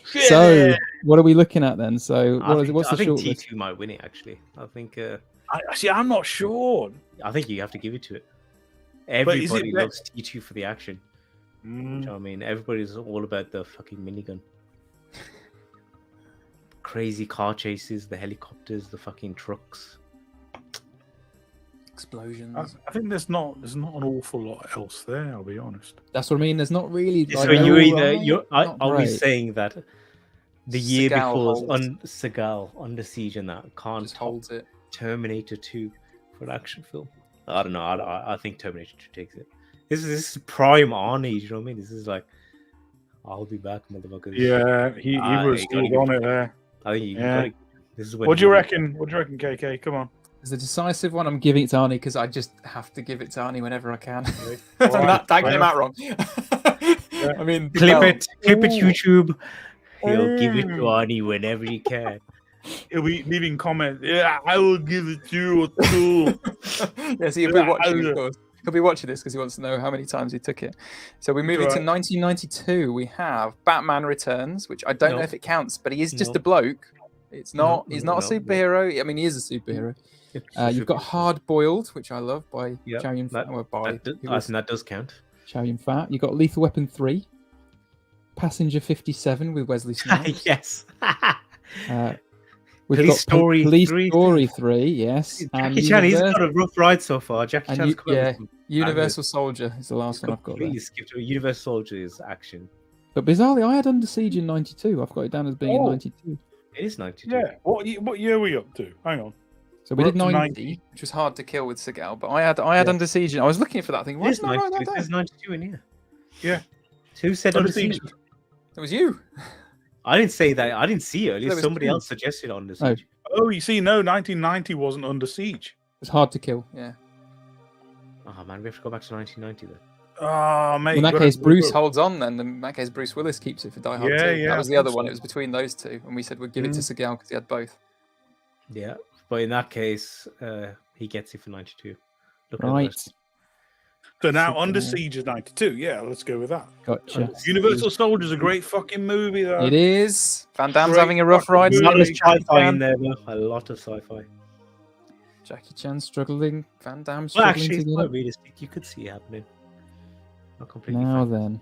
So, what are we looking at then? So, what's I the think short list? T2 might win it, actually. I think I'm not sure. you have to give it to it. But is it Everybody that- loves T2 for the action. You know what I mean, everybody's all about the fucking minigun. Crazy car chases, the helicopters, the fucking trucks. Explosions. I think there's not an awful lot else there. I'll be honest. That's what I mean. There's not really. So like, you're they're either alright, you're not are we great. saying that the year Seagal before holds. Seagal Under Siege and that can't Just top holds it. Terminator 2 for an action film? I don't know. I think Terminator 2 takes it. This is prime Arnie. You know what I mean? This is like, I'll be back, motherfuckers. Yeah, he You was gotta on it there. I think you Yeah. gotta, this is when What do you reckon? What do you reckon, KK? Come on. As a decisive one, I'm giving it to Arnie because I just have to give it to Arnie whenever I can. Right. that came Right. out wrong. I mean, Clip well, it, YouTube. He'll give it to Oh. Arnie whenever he can. He'll be leaving comments. Yeah, I will give it to you too. Yes, he'll be watching, of course. He'll be watching this because he wants to know how many times he took it. So we move into Right. 1992. We have Batman Returns, which I don't know Nope. if it counts, but he is just Nope. a bloke. It's not. He's not a No. superhero. I mean, he is a superhero. You've got Hard Boiled, which I love by Yep, Chow Yun Fat. that- Well, by I who was think that does count. Chow Yun Fat. You've got Lethal Weapon 3, Passenger 57 with Wesley Snipes. Yes. We've Police got Story Police 3. Story 3, yes. Jackie Chan, he's got a rough ride so far. Jackie and Chan's you- come up with yeah, some Universal Soldier is the last one I've got there. completely skipped it. Universal Soldier is action. But bizarrely, I had Under Siege in 92. I've got it down as being in Oh. 92. It is 92. Yeah. What year are we up to? Hang on. So we We're did up to 90, which was hard to kill with Seagal. But I had Under Siege. And I was looking for that thing. It Why is didn't I write 92. that down? There's 92 in here. Yeah. Who said Under Under Siege? Siege. It was you. I didn't say that. I didn't see it. At There least was somebody two. else suggested Under Oh. Siege. Oh, you see, no, 1990 wasn't Under Siege. It's hard to kill. Yeah. Oh, man, we have to go back to 1990 then. Oh, mate. In that gotta- case, Bruce holds on. Then in that case, Bruce Willis keeps it for Die Hard Yeah, 2. yeah, That was I the other think one. so. It was between those two, and we said we'd give it to Seagal because he had both. Yeah, but in that case, he gets it for 92. Look at Right. that. So now Under Superman. Siege is 92. Yeah, let's go with that. Gotcha. Universal Soldier's a great fucking movie, though. It is. Van Damme's Great having a rough fucking ride. movie. A lot of Jackie sci-fi Chan. in there, though. A lot of sci-fi. Jackie Chan struggling, Van Damme Well, struggling actually, to it's get quite up. realistic. You could see it happening. Not completely. Now fine. then,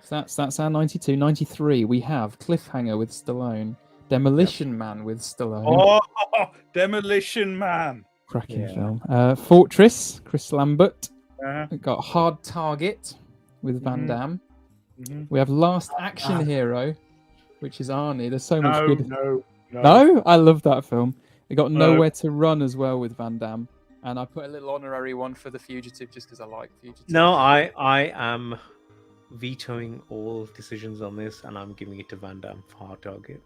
so that's our 92. 93, we have Cliffhanger with Stallone, Demolition Man with Stallone, Oh, Demolition Man. cracking Yeah. film. Fortress, Chris Lambert. Yeah. We've got Hard Target with Van Mhm. Damme. Mhm. We have Last Action Hero, which is Arnie. There's so much No, good. no, no. No, I love that film. We got No. Nowhere to Run as well with Van Damme, and I put a little honorary one for The Fugitive just because I like Fugitive. No, I am vetoing all decisions on this, and I'm giving it to Van Damme for Hard Target.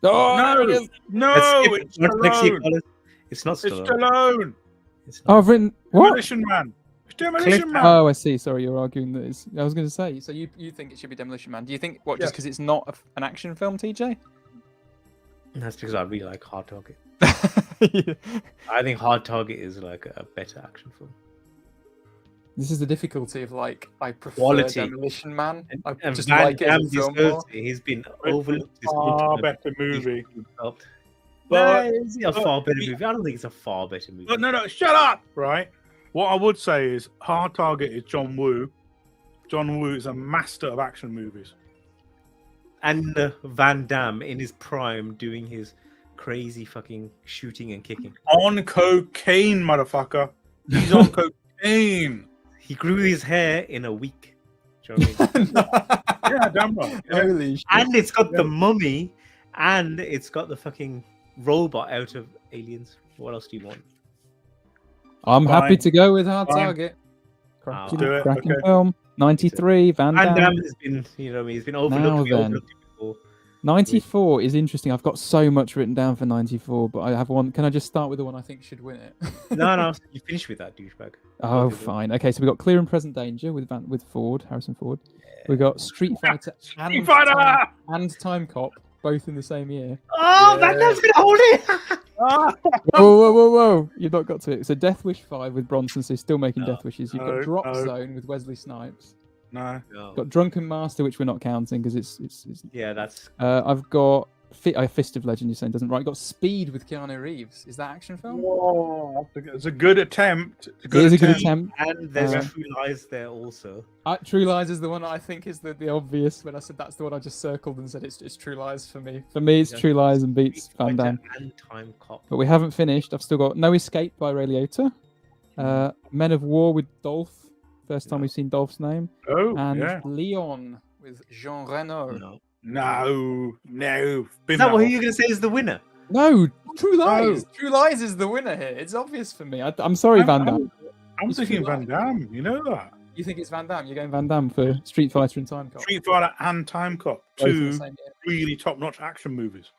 Oh, No, there it is. no, Let's it's skip it. Let's see Stallone. Colin. It's not It's Stallone. Stallone. It's Oh, not. I've written what? Demolition Man. It's Demolition Man. Oh, I see. Sorry, you're arguing that it's. I was going to say. So you think it should be Demolition Man? Do you think what? Just Yes. because it's not an action film, TJ? That's because I really like Hard Target. I think Hard Target is like a better action film. This is the difficulty of like I prefer Quality. Demolition Man. I And just Van like it as Damme a film deserves more. it. He's been It's overlooked. a far better movie. But But- is it a but- far better movie? I don't think it's a far better movie. But no, shut up! Right? What I would say is Hard Target is John Woo. John Woo is a master of action movies. And Van Damme in his prime doing his crazy fucking shooting and kicking. On cocaine, motherfucker. He's on cocaine. He grew his hair in a week. Do you know what I mean? Yeah, damn right. Yeah. Holy shit. And it's got the Yeah. mummy, and it's got the fucking robot out of Aliens. What else do you want? I'm happy Fine. to go with Hard Fine. Target. Let's Cracking, do it, cracking okay. film. 93, Van Van Damme. Damme has been, you know, what I mean, he's been overlooked. Now We then. overlooked it before. 94 is interesting. I've got so much written down for 94, but I have one. Can I just start with the one I think should win it? No, you finished with that douchebag. Oh, Okay, fine. Okay, so we got Clear and Present Danger with Ford, Harrison Ford. We got Street Fighter Street Fighter! and Time Cop, both in the same year. Oh, Yeah. Van Damme's gonna hold it. Ah! Whoa! You've not got to it. So Death Wish 5 with Bronson, so he's still making No. Death Wishes. You've No, got Drop no. Zone with Wesley Snipes. No. No. Got Drunken Master, which we're not counting because it's. Yeah, that's I've got Fist of Legend. You're saying doesn't right. Got Speed with Keanu Reeves. Is that action film? Whoa, it's a good attempt. It is a good attempt. and there's Uh, True Lies there also. True Lies is the one I think is the obvious. When I said that's the one I just circled and said it's True Lies for me. For me, it's Yeah. True Lies and beats Street Van Fighter Damme. and Time Cop. But we haven't finished. I've still got No Escape by Ray Liotta. Men of War with Dolph. First time No. we've seen Dolph's name. Oh, And yeah. Leon with Jean Reno. No. No. Bin Is that what off. you're gonna say is the winner? No, True Lies. No. True Lies is the winner here. It's obvious for me. I'm sorry, Van Damme. I'm It's thinking True Van Lies. Damme. You know that. You think it's Van Damme? You're going Van Damme for Street Fighter and Time Cop. Street Fighter and Time Cop. Both in the Two same year. really top-notch action movies.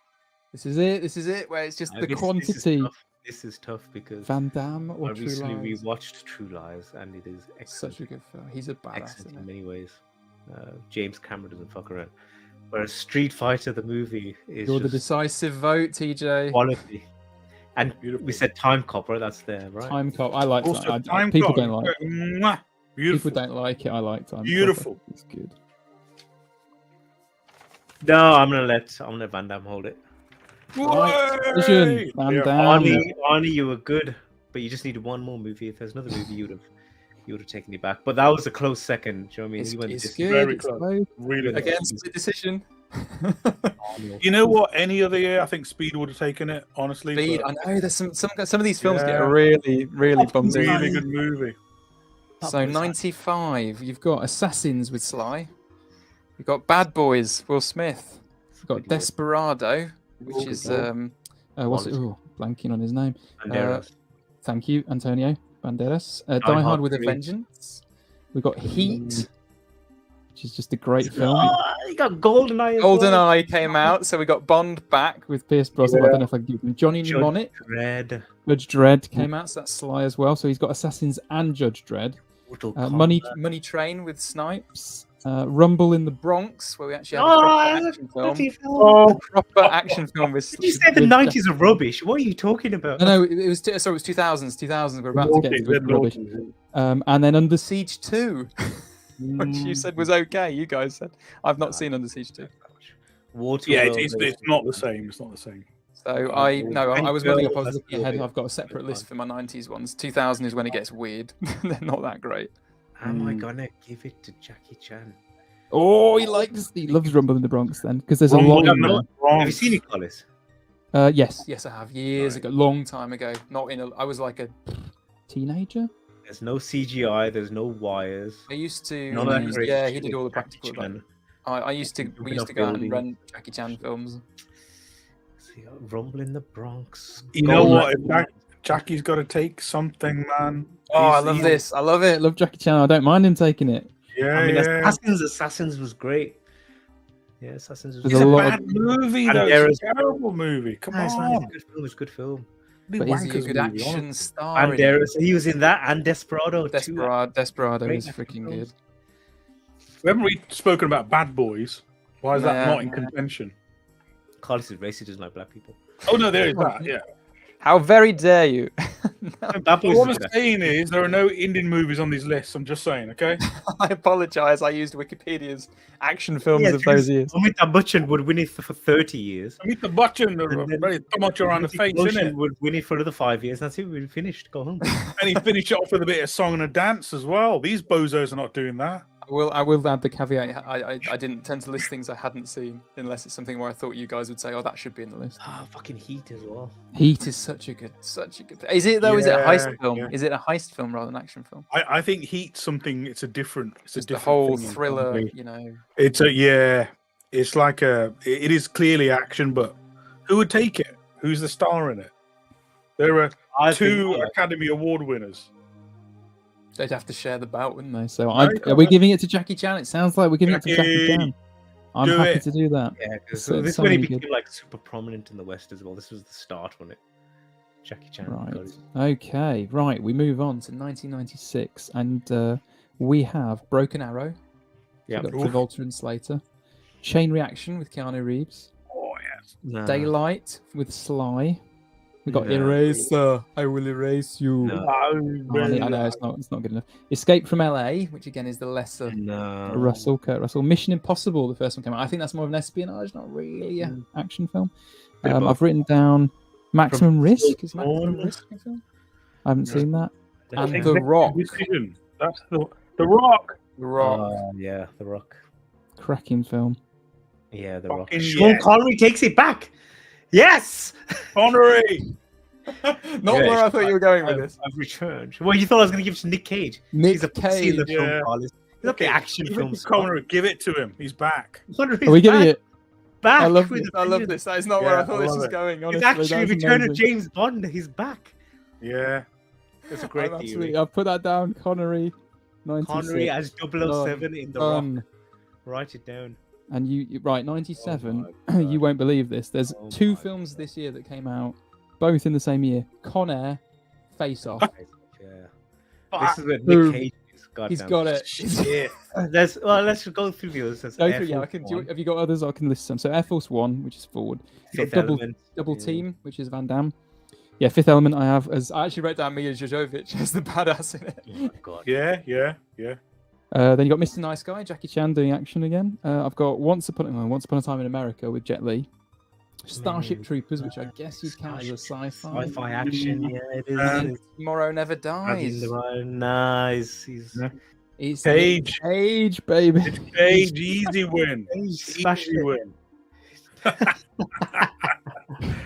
This is it. This is it. Where it's just the This quantity. This is tough because Van Damme I or True recently Lies. rewatched True Lies, and it is excellent. Such a good film. He's a badass. Excellent Isn't in he? many ways. James Cameron doesn't fuck around. Whereas Street Fighter, the movie, is You're the just decisive vote, TJ. quality. And Beautiful. we said Time Cop, right? That's there, right? Time Cop. I like Also, that. Time People Cop. don't like. Mwah. Beautiful. People don't like it. I like Time Cop. Beautiful. It's good. No, I'm gonna let Van Damme hold it. Right, Way! Vision, Van Yeah. Damme. Arnie, you were good, but you just needed one more movie. If there's another movie, you would have taken it back. But that was a close second. Do you know what I mean? It's, He went it's this- good. Very It's close. close. Really good. Again, split decision. Arnie. You know what? Any other year, I think Speed would have taken it. Honestly, Speed. but I know there's some of these films get Yeah. really bummed in. really good movie. So 95, you've got Assassins with Sly. You've got Bad Boys, Will Smith. You've got Desperado, which is what's it? Oh, blanking on his name. Banderas. Thank you, Antonio Banderas. Die Hard Hard with a 3. Vengeance. We've got Heat, which is just a great film. Oh, you got GoldenEye. as well. GoldenEye came out, so we got Bond back with Pierce Brosnan. but I don't know if I can give him Johnny Judge Mnemonic. Dredd. Judge Dredd came out, so that's Sly as well. So he's got Assassins and Judge Dredd. Mortal Money Kombat. Train with Snipes. Rumble in the Bronx, where we actually have a Oh, proper that's action a film. bloody film. Oh, Proper action film with. Did you say the with- 90s are rubbish? What are you talking about? No, it was sorry, it was 2000s. 2000s. We're about to get into it. Rubbish. And then Under Siege 2, which you said was okay. You guys said I've not seen Under Siege 2. Waterworld yeah, it's is- not the same. It's not the same. So I was moving up. I was That's looking ahead. good. I've got a separate list for my 90s ones. 2000 is when it gets weird. They're not that great. Am I gonna give it to Jackie Chan? Oh, he loves Rumble in the Bronx then, because there's a Rumble lot in in the there. Have you Bronx. seen it, Collis? Yes, Yes, I have years ago, long time ago. Not in a. I was like a. teenager. There's no CGI. There's no wires. I used to. None of that crazy Yeah, he shit did with all the Jackie practical. Chan. I used to. We Jumping used off to go out and buildings. rent Jackie Chan films. See, Rumble in the Bronx. You know Golden what? If Age. Jackie's got to take something, man. Oh, I He's- love he's- this. I love I it. love Jackie Chan. I don't mind him taking it. Yeah, I mean, yeah. Assassins was great. Yeah, Assassins was There's It's a a lot of- bad movie, And though. there It's is- a terrible movie. Come It's on. a good film. It's a good film. But Is he a Wankers good movie, action honestly. star? And in there it? is, he was in that and Desperado too. Desperado Great is action freaking films. good. We haven't really spoken about Bad Boys. Why is that Yeah. not in contention? Carlos is racist, doesn't like black people. Oh, no, there is that, yeah. How very dare you? Bad But Boys what is I'm good. saying is there are no Indian movies on these lists. I'm just saying, okay? I apologise. I used Wikipedia's action films Yeah, of those because years. Amitabh Bachchan would win it for 30 years. Amitabh Bachchan, And then- ready to punch you around the Hrithik face, Roshan innit? would win it for another 5 years. That's it. We're finished. Go home. And he finished it off with a bit of song and a dance as well. These bozos are not doing that. I will add the caveat. I didn't tend to list things I hadn't seen unless it's something where I thought you guys would say, "Oh, that should be in the list." Ah, fucking Heat as well. Heat is such a good. Is it though? Is it a heist Yeah, film? yeah. Is it a heist film rather than action film? I think Heat's something, it's a different, it's a Just the different whole thing thriller, entirely. you know. It's a, yeah, it's like it is clearly action, but who would take it? Who's the star in it? There are two Academy Award winners. They'd have to share the bout, wouldn't they? No, so Right, are we giving it to Jackie Chan? It sounds like we're giving it to Jackie Jackie, Chan. I'm do happy it. to do that. Yeah, because So- this so when he many good- became like super prominent in the West as well. This was the start, wasn't it? Jackie Chan. got Right. it. Okay. Right. We move on to 1996, and we have Broken Arrow. Yeah. We've got Oof. Travolta and Slater. Chain Reaction with Keanu Reeves. Oh yes. Nah. Daylight with Sly. We got No. Eraser. I will erase you. No. Oh, I know it's not good enough. Escape from LA, which again is the lesser No. Kurt Russell. Mission Impossible, the first one came out. I think that's more of an espionage, not really an action film. Bit of both. I've written down Maximum Risk. Is Dawn. Maximum Risk a film? I haven't No. seen that. And Okay. The Rock. Decision. That's the Rock. The Rock. Yeah, The Rock. Cracking film. Yeah, The Rock. Fucking Sean yes. Connery takes it back. Yes. Connery. Not where I thought you were going with this. I've returned. Well, you thought I was going to give it to Nick Cage. Nick He's a pussy in the Cage. film, Yeah. Carlos. He's not the action Give it film. to Connery. Give it to him. He's back. Are we giving it? back? I love with this. a I love vengeance. this. That is not where I Yeah, thought I this love was it. going. Honestly, It's actually that's Return of amazing. James Bond. He's back. Yeah. That's a great I'm theory. absolutely- I've put that down. Connery. 96. Connery as 007 in The Rock. Done. Write it down. And right, 97. Oh my You God. won't believe this. There's Oh two my films this year that came out, both in the same year. Con Air, Face Off. Yeah. This is where Boom. Nick Cage is. He's Goddamn. got it. Shit. Let's go through the others. There's Go Air through, yeah. I Force can. One, Have you got others? I can list some. So Air Force One, which is forward. You've Fifth got Element. Double Yeah. Team, which is Van Damme. Yeah, Fifth Element. I have as I actually wrote down Mia Jovovich as the badass in it. Oh my God. Yeah. Then you got Mr. Nice Guy, Jackie Chan doing action again. I've got Once Upon a Time in America with Jet Li. Starship Troopers, which I guess you'd count as a sci-fi. Sci-fi action. Yeah, it is. Um, Tomorrow Never He's Dies. nice. He's Yeah. It's Cage. Cage, baby. Cage. Easy win. smashed Easy it. win.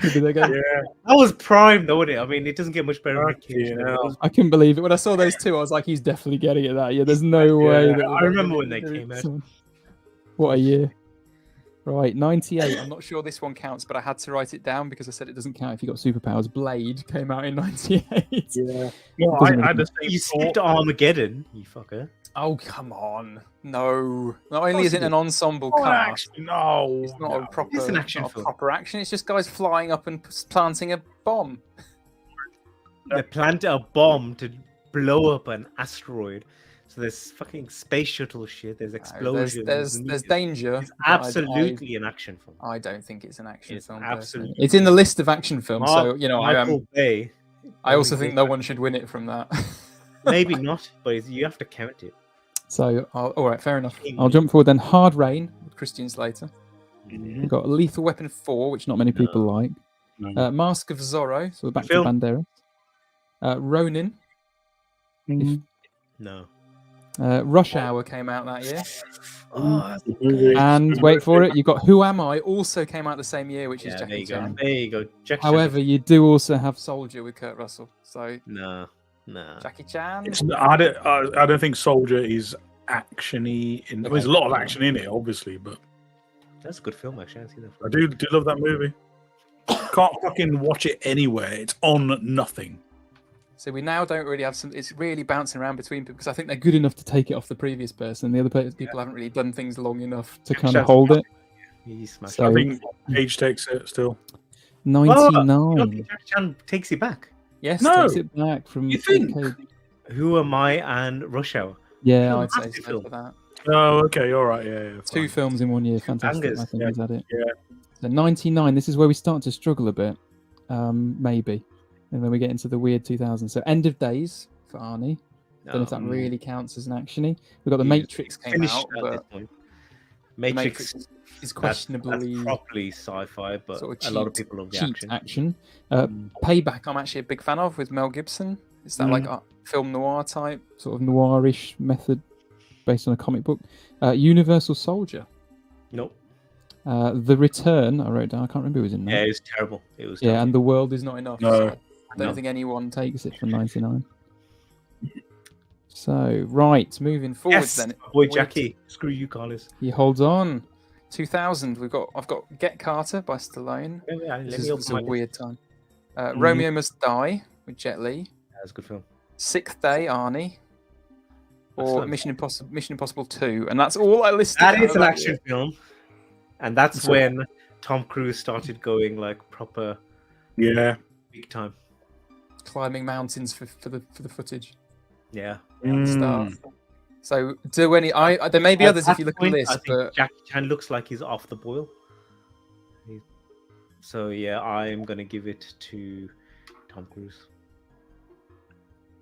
Did they go- Yeah. That was prime, though, wasn't it? I mean, it doesn't get much better than Nick Fucking Cage. than it hell. was. I couldn't believe it when I saw those two. I was like, he's definitely getting it. That yeah, there's no way. Yeah, That I remember when they came out. What a year! Right, 98. I'm not sure this one counts, but I had to write it down because I said it doesn't count if you got superpowers. Blade came out in 98. Yeah. No, Doesn't I had really the same You thought. skipped Armageddon, you fucker. Oh come on! No, not only course is it you an ensemble Oh, cast, actually, no. it's not no. a proper, It's an action not a film. proper action. It's just guys flying up and planting a bomb. They planted a bomb to blow up an asteroid. So there's fucking space shuttle shit. There's explosions. There's nuclear- danger. It's but absolutely an action film. I don't think it's an action It's film. absolutely- personally. It's in the list of action films, so you know Michael Bay. I also think no one should win it from that. Maybe not, but you have to count it. So All right, fair enough. I'll jump forward then. Hard Rain. Christian Slater. We've got Lethal Weapon 4, which not many people like. No. Mask of Zorro, so we're back to Film. Banderas. Ronin. Mm. No. Rush Hour came out that year. Oh, that's Good movie. And Good wait for movie. it, you've got Who Am I, also came out the same year, which is yeah, there Jackie you go. Chan. There you go. Jackie Chan. However, you do also have Soldier with Kurt Russell. So No. Jackie Chan. I don't think Soldier is actiony. There's a lot of action in it, obviously, but That's a good film, actually. I haven't seen that I film. do love that movie. Can't fucking watch it anywhere. It's on nothing. So we now don't really have some. It's really bouncing around between people because I think they're good enough to take it off the previous person. The other people haven't really done things long enough to kind of Chan's hold it. He smashed So- I think age takes it still. 99. You don't think Jackie Chan takes it back? Yes, No. takes it back from. You think? Who Am I and Rush Hour? Yeah, Film, I'd say massive so film. for that. Oh, okay, all right, yeah. Two fine. films in 1 year, fantastic. bangers. I think Yeah. he's had it. Yeah. So 99. This is where we start to struggle a bit, maybe, and then we get into the weird 2000s. So End of Days for Arnie. Don't know if that really counts as an actiony. We've got The Matrix came finished out, at but this point. The Matrix, is that's questionably properly sci-fi, but sort of a lot of cheat- people love the cheat action. Payback, I'm actually a big fan of with Mel Gibson. It's that like film noir type, sort of noirish method based on a comic book. Universal Soldier. Nope. The Return, I wrote down. I can't remember who was in there. Yeah, it was terrible. It was Yeah, terrible. and The World Is Not Enough. No. So I don't No. think anyone takes it from 99. So, right, moving forwards Yes, then. my boy Weird- Jackie. Screw you, Carlos. He holds on. 2000, I've got Get Carter by Stallone. Let This me is open a my weird time. Romeo Must Die with Jet Li. That's a good film. Sixth Day, Arnie. Or Excellent. Mission Impossible 2. And that's all I listed. That out is of an that action year. film, and that's So- when Tom Cruise started going like proper Yeah. big time. Climbing mountains for the footage. Yeah. Start. So, there may be At others if that you look at point, the list, I think but Jackie Chan looks like he's off the boil. So yeah, I'm gonna give it to Tom Cruise.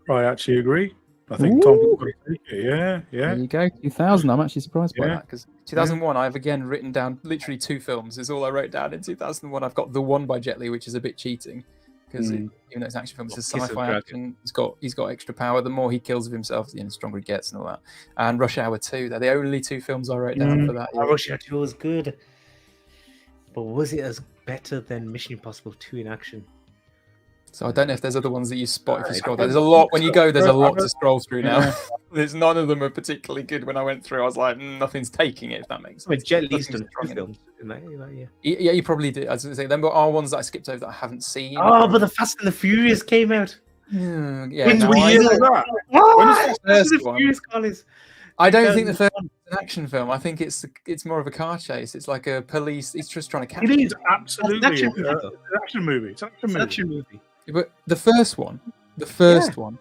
I actually agree. I think Ooh. Tom would take it. Yeah, yeah. there you go. 2000. I'm actually surprised by Yeah. that because 2001, I've again written down literally 2 films. Is all I wrote down in 2001. I've got The One by Jet Li, which is a bit cheating because even though it's an action film, it's a Kiss of sci-fi Dragon. action. He's got extra power. The more he kills of himself, the stronger he gets and all that. And Rush Hour 2. They're the only 2 films I wrote down for that year. Rush Hour 2 was good, but was it as better than Mission Impossible 2 in action? So I don't know if there's other ones that you spot if you I scroll. don't There's a lot when you go. There's a I lot don't- to scroll through now. Yeah. There's none of them are particularly good. When I went through, I was like, nothing's taking it. If that makes I mean, sense. Jet Li's Nothing's done strong 2 enough. films in that year. Yeah, you probably did. As I say, there are ones that I skipped over that I haven't seen. Oh, but the Fast and the Furious came out. yeah. When no, we I, year know- was that? Oh, When is Fast the first and the one? Furious, Carlos. I don't think the 2001. first is an action film. I think it's more of a car chase. It's like a police. He's just trying to catch. It is him. absolutely That's an it's an action movie. It's an action It's an movie. action movie. But the first one, one.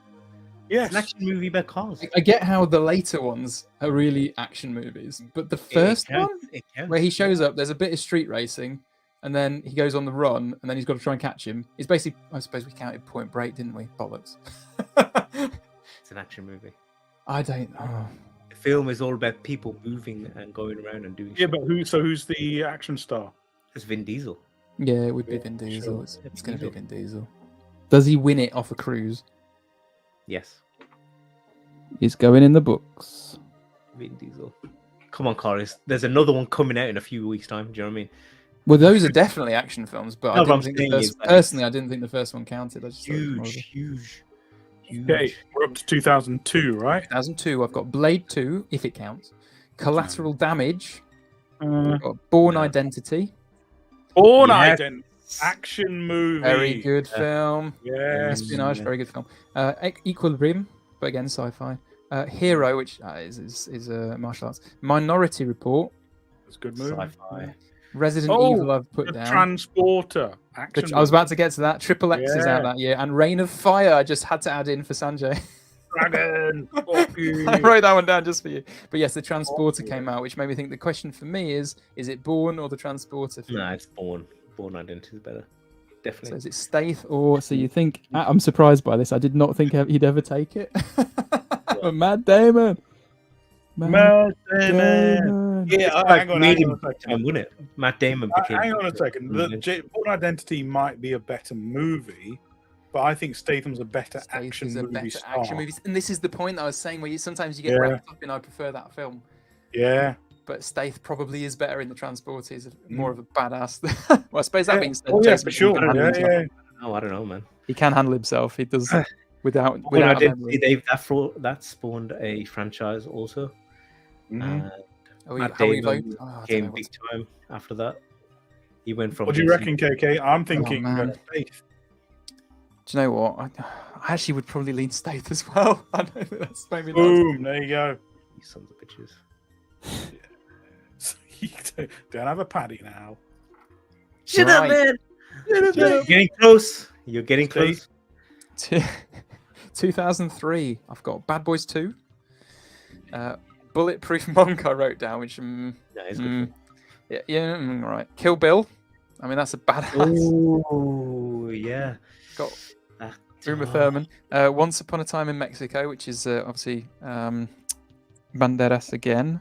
Yes. It's an action movie about cars. I get how the later ones are really action movies, but the first one, It counts. where he shows up, there's a bit of street racing, and then he goes on the run, and then he's got to try and catch him. It's basically, I suppose we counted Point Break, didn't we? Bollocks. It's an action movie. I don't know. The film is all about people moving and going around and doing Yeah, shit. but who's the action star? It's Vin Diesel. Yeah, it would be Vin Diesel. sure. It's going to be Vin Diesel. Does he win it off a cruise? Yes, It's going in the books. Vin Diesel. Come on, Carlos. There's another one coming out in a few weeks' time. Do you know what I mean? Well, those are definitely action films, but No, I but I'm didn't think the saying first, is that personally, I didn't think the first one counted. I just thought it was more of a- Huge. Okay, we're up to 2002, right? 2002, I've got Blade 2, if it counts. Collateral Damage. Uh, I've got Born No. Identity. Born Yes. Identity. Action movie. Very good Yeah. film. Yes. Espionage, very good film. Equilibrium, but again, sci-fi. Hero, which is martial arts. Minority Report. It's a good movie. Sci-fi. Resident Oh, Evil, I've put The down. Transporter. Action I was about to get to that. Triple X is Yeah. out that year, and Reign of Fire. I just had to add in for Sanjay. Dragon. Fuck you. I wrote that one down just for you. But yes, the Transporter yeah. came out, which made me think the question for me is it Bourne or the Transporter? Film? No, it's Born. Born Identity is better. So Definitely. is it Staith or so you think? I'm surprised by this. I did not think he'd ever take it. But Matt Damon. Matt Damon. fine. Yeah, Like, hang on made a him second. time, wouldn't it? Matt Damon became. Hang on a second. Born Identity might be a better movie, but I think Statham's a better action Statham's a movie better star. action movie, and this is the point I was saying, where sometimes you get Yeah. wrapped up in I prefer that film, Yeah. but Stath probably is better in the Transporter. He's more of a badass. Well, I suppose that Yeah. being said, Oh, yeah, Jason for sure. can handle Yeah, himself. yeah. Oh, I don't know, man. He can handle himself. He does without Born a Identity, memory. that spawned a franchise also. Mhm. Matt How we Damon vote? Oh, I don't came know big what's- time after that. He went from. What do you DC reckon, KK? I'm thinking man. Stath. Do you know what? I actually would probably lean Stath as well. I know that's maybe not. Boom, there you go. You sons of bitches. You don't have a paddy now. Shut Right. up, man! Shut You're up. getting close. You're getting Steve. close. 2003. I've got Bad Boys 2. Bulletproof Monk I wrote down, which Yeah, it's good. right. Kill Bill. I mean, that's a badass. Oh, yeah. Got That- Uma oh, Thurman. Once Upon a Time in Mexico, which is obviously Banderas again.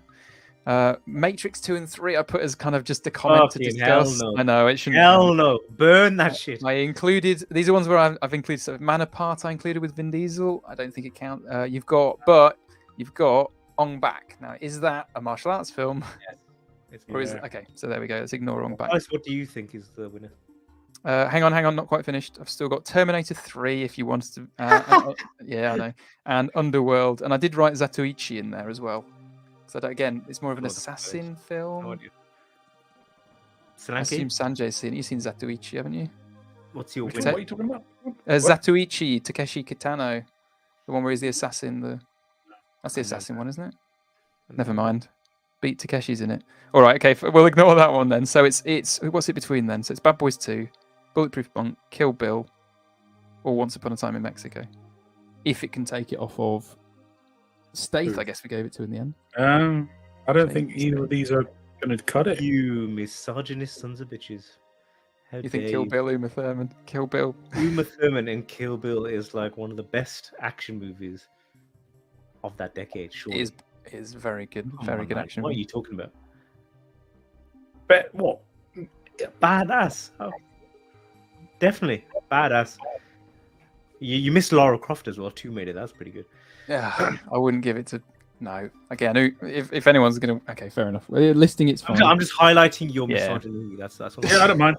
Matrix 2 and 3 I put as kind of just a comment to Fucking hell discuss. no. I know it shouldn't. Hell count. no. Burn that shit. I included these are ones where I've included so Man Apart. I included with Vin Diesel. I don't think it counts. You've got Ong Bak. Now, is that a martial arts film, It's or is Yeah. it okay? So there we go. Let's ignore Ong Bak. Guys, what do you think is the winner? Hang on, not quite finished. I've still got Terminator 3 if you wanted to. Yeah, I know. And Underworld, and I did write Zatoichi in there as well. So again, it's more of an Oh, that's assassin No film. idea. I assume Solanke, Sanjay's seen it. You've seen Zatoichi, haven't you? what's your Which winner? one? What are you talking about? Zatoichi Takeshi Kitano, the one where he's the assassin. That's the assassin one, isn't it? Never mind. Beat Takeshi's in it. All right, okay, we'll ignore that one then. So it's what's it between then? So it's Bad Boys 2, Bulletproof Monk, Kill Bill, or Once Upon a Time in Mexico. If it can take it off of Stath, I guess we gave it to in the end. I don't Okay, think either of these are going to cut it. You misogynist sons of bitches. How You think dare Kill you. Bill, Uma Thurman? Kill Bill. Uma Thurman and Kill Bill is like one of the best action movies of that decade, sure. It is very good, very good action. What are film. you talking about? Bet what? Badass. Oh, definitely badass. You missed Laura Croft as well. Tomb Raider. That's pretty good. Yeah, I wouldn't give it to. No, again, if anyone's gonna, okay, fair enough. Listing it's fine. I'm just highlighting your Yeah. misogyny. That's all. Yeah, I don't mind.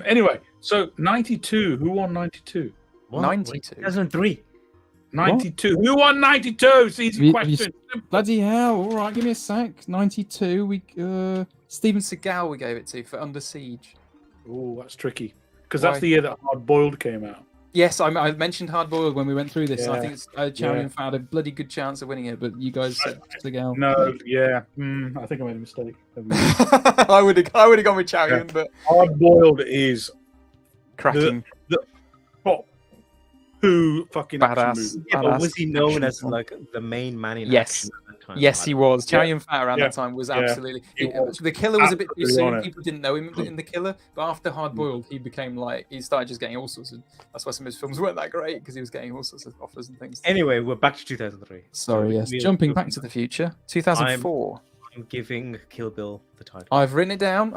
Anyway, so 92. Who won 92? 92. 2003. 92. Who won 92? It's an easy Have you question. Bloody hell! All right, give me a sec. 92. Steven Seagal we gave it to for Under Siege. Oh, that's tricky. Because that's Why? the year that Hard Boiled came out. Yes, I mentioned Hard Boiled when we went through this. I Yeah. think it's Chow Yun Fat had a bloody good chance of winning it, but you guys said Seagal. No, yeah. I think I made a mistake. I would have gone with Chow Yun, but Hard Boiled is cracking. top two fucking Badass. action movie. Yeah, but Badass was he known action as film. like the main man in Yes. action at that time? Yes, he was. Chow Yeah. Yun Fat around Yeah. that time was Yeah. absolutely. He was The Killer was a bit too absolutely on soon. it. People didn't know him in The Killer, but after Hard Boiled, he became like he started just getting all sorts of. That's why some of his films weren't that great because he was getting all sorts of offers and things. Anyway, we're back to 2003. Sorry, yes. We're- Jumping Back to the Future, 2004. I'm giving Kill Bill the title. I've written it down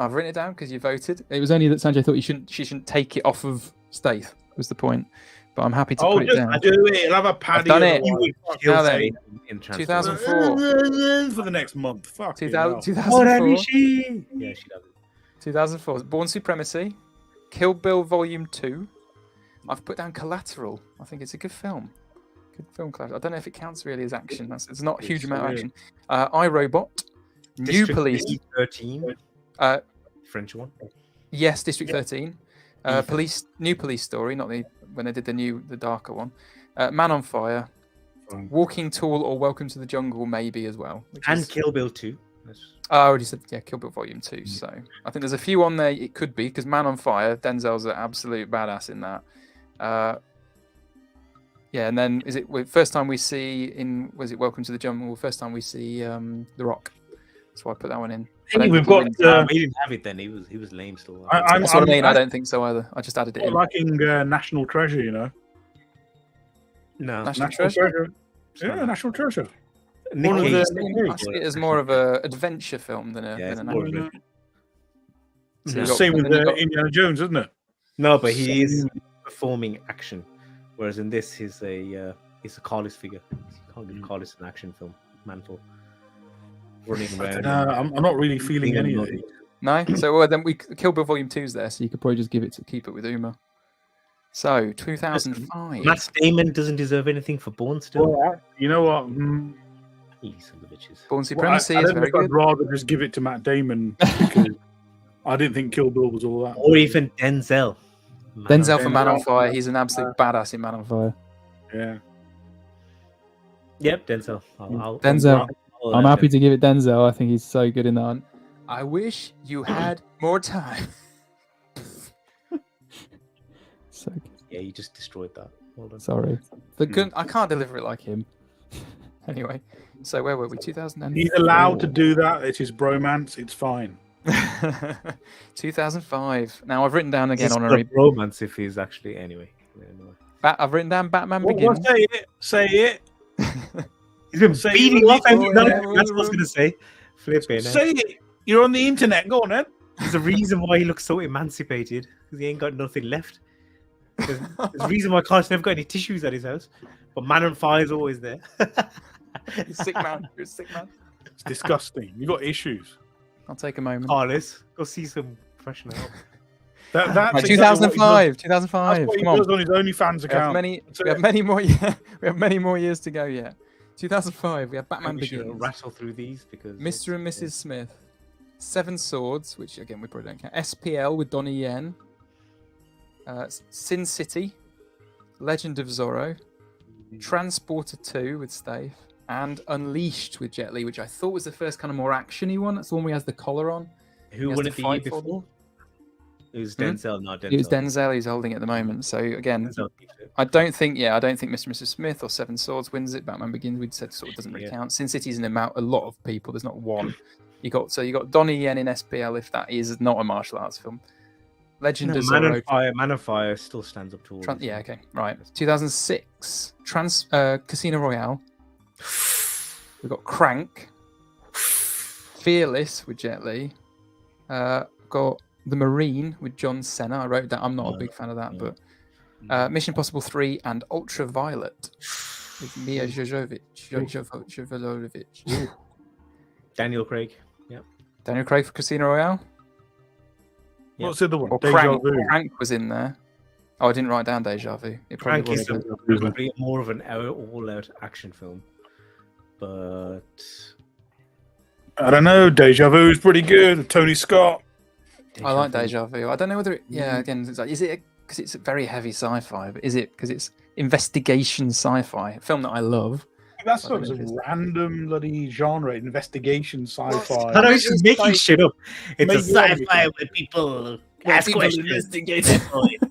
because you voted. It was only that Sanjay thought she shouldn't take it off of Stath. Was the point? But I'm happy to Oh, put it just down. do it. I'll have a paddy. done it. You otherwise. would kill Now then, Statham in Transformers. 2004. For the next month. Fuck 2004. Yeah, she does it. 2004. Born Supremacy, Kill Bill Volume 2. I've put down Collateral. I think it's a good film. Good film, Collateral. I don't know if it counts really as action. It's not a huge amount of action. iRobot, New District Police. 13. Uh, French one. Yes, District 13. New Police Story, not when they did the darker one. Man on Fire, Fine. Walking Tall or Welcome to the Jungle, maybe as well. And Kill Bill 2. I already said, Kill Bill Volume 2. So I think there's a few on there. It could be because Man on Fire, Denzel's an absolute badass in that. Yeah, and then first time we see was it Welcome to the Jungle? First time we see The Rock. That's why I put that one in. I don't We've think he got. wins. He didn't have it then. He was lame still. That's what I mean. I don't think so either. I just added it in. liking National Treasure, you know. No. National Treasure? Yeah, National Treasure. Nick One of Cage. the- I see it as more of a adventure film than Yeah, it's an more action. of a- So No. you got- Same with then you got- Indiana Jones, isn't it? No, but he is performing action, whereas in this he's a Carlos figure. You can't give Carlos an action film. Mantle running I around. don't know. I'm not really feeling being any of annoyed. it. No, so then Kill Bill Volume 2's there, so you could probably just keep it with Uma. So 2005. Matt Damon doesn't deserve anything for Bourne still. Well, you know what? You son of bitches. Born Well, Supremacy I is don't know very if I'd good. rather just give it to Matt Damon because I didn't think Kill Bill was all that. Or even Denzel. Denzel for Man on Denzel. Fire. He's an absolute badass in Man on Fire. Yeah. Yep, Denzel. Denzel. I'll I'm let happy to give it Denzel. I think he's so good in that. I wish you had more time. So good. Yeah, you just destroyed that. Well done. Sorry. I can't deliver it like him. Anyway, so where were we? 2004. He's allowed to do that. It's his bromance. It's fine. 2005. Now I've written down again It's honorary. not romance if he's actually anyway. I've written down Batman Well, Begins. say it. Say it. He's been Say beating it. off every Oh, night. yeah. That's what I was gonna say. Flipping. Say it. You're on the internet. Go on then. There's a reason why he looks so emancipated because he ain't got nothing left. There's a reason why Carl's never got any tissues at his house, but Man on Fire is always there. You're a sick man. You're a sick man. It's disgusting. You got issues. I'll take a moment. Carlos, go see some professional help. That's Right, exactly what he does. 2005. 2005. That's what he Come on. does on his OnlyFans We have account. many. That's We have it. many more. We have many more years to go yet. 2005. We have Batman We should Begins. rattle through these because Mr. and Mrs. Smith. Seven Swords, which again we probably don't count. SPL with Donnie Yen. Sin City. Legend of Zorro. Transporter 2 with Stave. And Unleashed with Jet Li, which I thought was the first kind of more actiony one. That's the one where he has the collar on. Who He has won to it the year fight for them. before? It was Hmm? Denzel, not Denzel. It was Denzel he's holding at the moment. So again, Denzel keeps it. I don't think Mr. and Mrs. Smith or Seven Swords wins it. Batman Begins, we'd said sort of doesn't really Yeah. count. Sin City's an amount, a lot of people. There's not one. You got Donnie Yen in SPL if that is not a martial arts film. Legend No, of Man Zorro. on Fire. Man on Fire still stands up to all. these. Yeah, okay, right. 2006, Casino Royale. We've got Crank, Fearless with Jet Li. Got The Marine with John Cena. I wrote that. I'm not a big fan of that, but Mission Impossible 3 and Ultraviolet with Mia Jovovich. Daniel Craig. Daniel Craig for Casino Royale. Yeah. What's the other one? Or Deja Crank. Vu. Crank was in there. Oh, I didn't write down Deja Vu. It probably Crank was. is probably more of an all-out action film, but I don't know. Deja Vu is pretty good. Tony Scott. I like Deja Vu. I don't know whether it. Yeah, again, it's like, is it because it's a very heavy sci-fi? But is it because it's investigation sci-fi? A film that I love. That's I sort don't of know if a it's- random bloody genre, investigation I sci-fi. know he's just making shit up. It's a Maybe sci-fi where people ask people questions. investigate.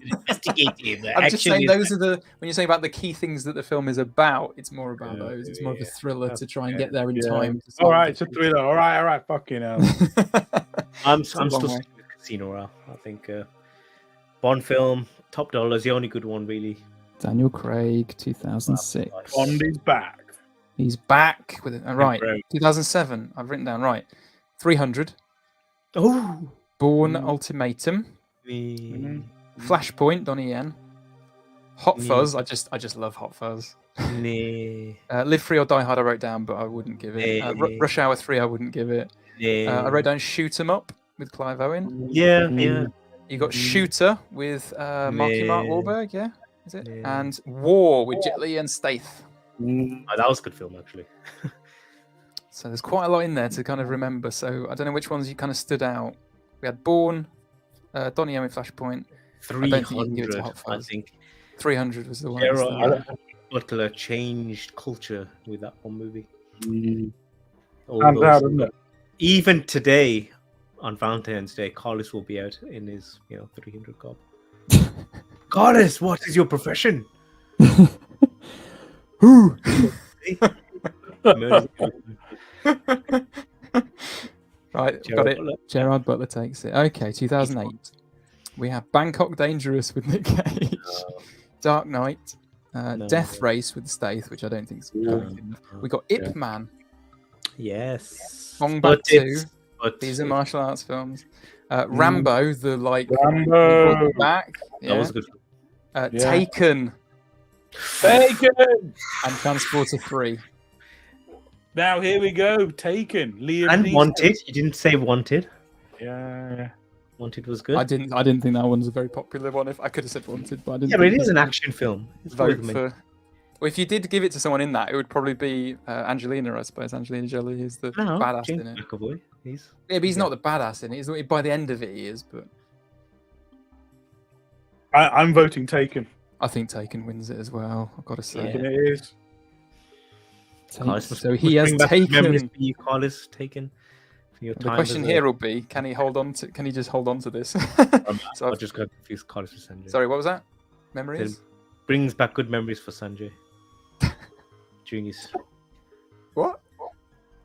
Investigative. I'm just saying action those are the when you're saying about the key things that the film is about. It's more about Yeah, those. It's more of a yeah. thriller to try and Yeah, get there in yeah. time. to All solve right, the it's a case. thriller. All right, fucking hell. I'm a still long way. sticking with Casino Royale. I think Bond film, top dollar is the only good one really. Daniel Craig, 2006. Bond is back. He's back with it. Right, Craig. 2007. I've written down right. 300. Oh, Born Ultimatum. Flashpoint. Donnie Yen. Hot Mm. Fuzz. I just love Hot Fuzz. Nah, Live Free or Die Hard. I wrote down, but I wouldn't give it. Rush Hour 3. I wouldn't give it. I wrote down Shoot 'Em Up with Clive Owen. Yeah, yeah. You got Shooter with Marky Mark Yeah. Wahlberg, yeah, is it? Yeah. And War with Jet Li and Staith. Oh, that was a good film actually. So there's quite a lot in there to kind of remember. So I don't know which ones you kind of stood out. We had Bourne, Donnie Yen with Flashpoint. I don't think you can give it to 300, Hot I Fuzz. think. 300 was the one. that was Gerard there. Butler changed culture with that one movie. All Hands those- out, isn't it? Even today, on Valentine's Day, Carlos will be out in his 300 cob. Carlos, what is your profession? Who? Murders- Right, got Gerard it. Butler. Gerard Butler takes it. Okay, 2008. We have Bangkok Dangerous with Nick Cage. Dark Knight. No. Death Race with Staith, which I don't think is No. going enough. We got Ip Man Yes. Ong But Bak 2. it's- but These are it- martial arts films. Rambo, the like Rambo. back. that Yeah. was a good. Yeah. Taken Taken. and Transporter 3. Now here we go. Taken. Liam And Neeson. Wanted. You didn't say Wanted. Yeah. Wanted was good. I didn't think that one's a very popular one. If I could have said Wanted, but I didn't. Yeah, but think it is an people action film. It's Vote worth mentioning. for. Well, if you did give it to someone in that, it would probably be Angelina, I suppose. Angelina Jolie is the No, badass James in it. McAvoy. He's Yeah, but he's not the badass in it. By the end of it, he is. But I'm voting Taken. I think Taken wins it as well. I've got to say. Taken it is. Carlos, So he has bring back memories taken. for you, Carlos, taken. For your The time question as here will be: Can he hold on to? Can he just hold on to this? So I I've- just got confused. Carlos with Sanjay. sorry, what was that? Memories? Brings back good memories for Sanjay. During his, What?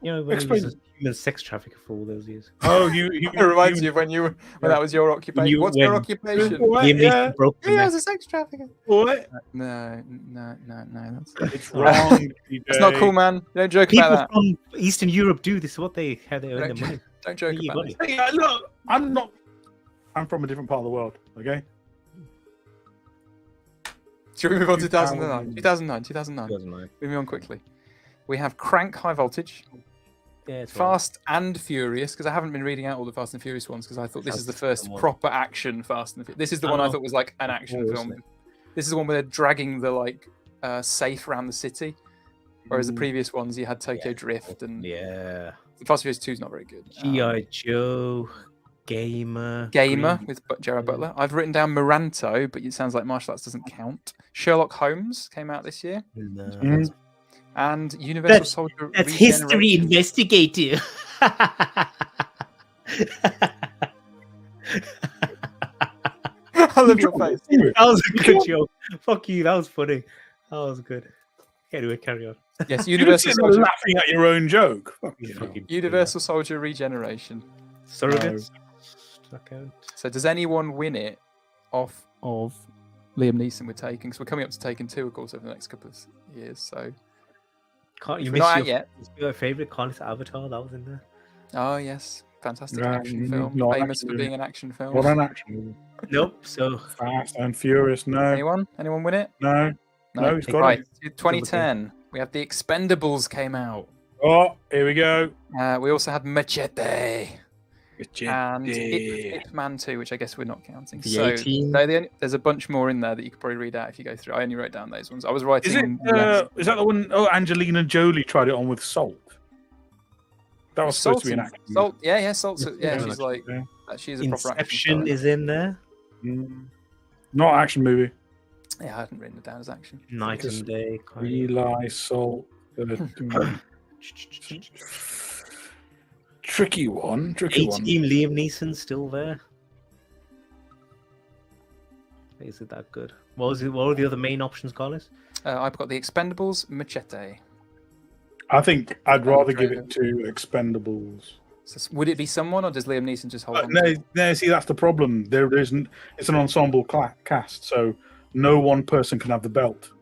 you know, when he Explain. was a human sex trafficker for all those years. Oh, It reminds you of when that was your occupation. You- What's your when- occupation? What? Liam Neeson Yeah. broke the Yeah, I neck. was a sex trafficker. What? No. That's It's wrong. that's not cool, man. You don't joke People about that. from Eastern Europe do this. Is what they how they earn their Don't, money. don't joke Yeah, about buddy. it. Hey, look, I'm not. I'm from a different part of the world. Okay. Should we move on to 2009? 2009. Doesn't matter. Moving on quickly. We have Crank High Voltage, Yeah, it's all right. Fast and Furious, because I haven't been reading out all the Fast and Furious ones because I thought this is the Sounds first like one. proper action Fast and Furious. This is the one I Oh. thought was like an action Oh, film. isn't This is the one where they're dragging the like safe around the city, whereas the Mm. previous ones you had Tokyo Drift and Yeah. Fast and Furious 2 is not very good. G.I. Joe, Gamer. Gamer Green- with Gerard Yeah. Butler. I've written down Moranto, but it sounds like martial arts doesn't count. Sherlock Holmes came out this year, No. Mm. and Universal That's- Soldier. That's history Regeneration. investigative. I love your face. That was a good joke. Fuck you. That was funny. That was good. Anyway, carry on. Yes, You're Universal sitting there Soldier. laughing at your own joke. Fuck You you. fucking Universal Soldier Regeneration. surrogates. Does that count? So does anyone win it off of Liam Neeson with Taken? Because we're coming up to Taken 2, of course, over the next couple of years. So Can't you we're not miss out yet. your favorite Carlos Avatar? That was in there. Oh yes, fantastic Yeah, action film, not famous for actually. being an action film. What an action movie. Nope. So Fast and Furious. No, Anyone win it? no. No, he's got Right, it. 2010. We have The Expendables came out. Oh, here we go. We also had Machete and Machete. Ip Man 2, which I guess we're not counting. The So 18. there's a bunch more in there that you could probably read out if you go through. I only wrote down those ones. I was Is writing. it? Is that the one? Oh, Angelina Jolie tried it on with Salt. That was supposed to be an action. movie. Salt, yeah, Salt's, yeah. Yeah, She's like, Yeah. she's a proper action. Inception star. is in there. Mm. Not action movie. Yeah, I hadn't written it down as action. Night Just and Day. kind of. Eli Salt. Tricky one. Tricky one. 18. Liam Neeson still there. Is it that good? What was it? What were the other main options, Carlos? I've got The Expendables, Machete. I think I'd rather give trailer. it to Expendables. So would it be someone, or does Liam Neeson just hold on? to No, it? no. See, that's the problem. There isn't. It's an ensemble cast, so no one person can have the belt.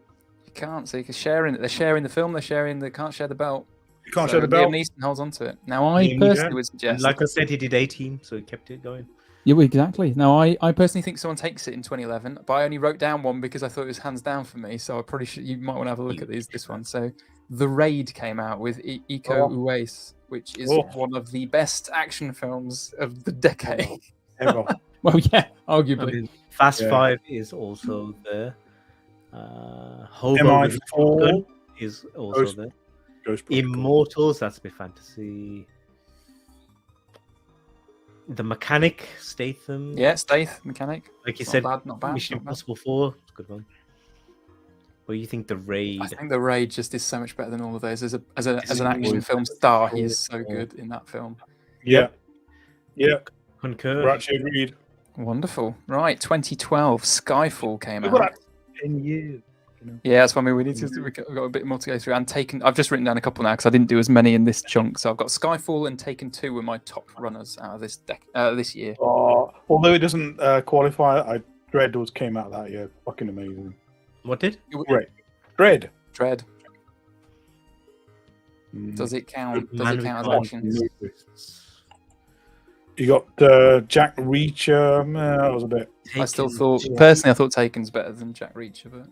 You can't see because they're sharing the film. They can't share the belt. You can't So share the belt. Liam Neeson holds on to it. Now, I Liam personally Neeson. would suggest. Like I said, he did 18, so he kept it going. Yeah, well, exactly. Now, I personally think someone takes it in 2011, but I only wrote down one because I thought it was hands down for me. So I probably should. You might want to have a look at this one. So, The Raid came out with Iko Oh. Uwais, which is Oh. one of the best action films of the decade. Ever. Well, yeah, I arguably. mean, Fast Yeah. 5 is also there. Hobo with a MI4 Gun is also Ghost- there. Ghost Protocol. Immortals, that's a bit fantasy. The Mechanic, Statham. Yeah, Stath, mechanic. Like you Not said, bad, not bad. Mission not bad. Impossible 4, it's a good one. But you think The Raid? I think The Raid just is so much better than all of those. As an is action always film star, he is so good in that film. Yeah. Yeah. Concur. We're actually agreed. Wonderful. Right, 2012, Skyfall came We've out. got 10 years. Yeah, that's why we need to. We've got a bit more to go through. And Taken. I've just written down a couple now because I didn't do as many in this chunk. So I've got Skyfall and Taken 2 were my top runners out of this year. Although it doesn't qualify, Dread came out that year. Fucking amazing. What did? Great. Dread. Dread. Does it count? Does Man it count as with action? Wrists. You got Jack Reacher. That was a bit. I still Taken thought, two. personally, I thought Taken's better than Jack Reacher, but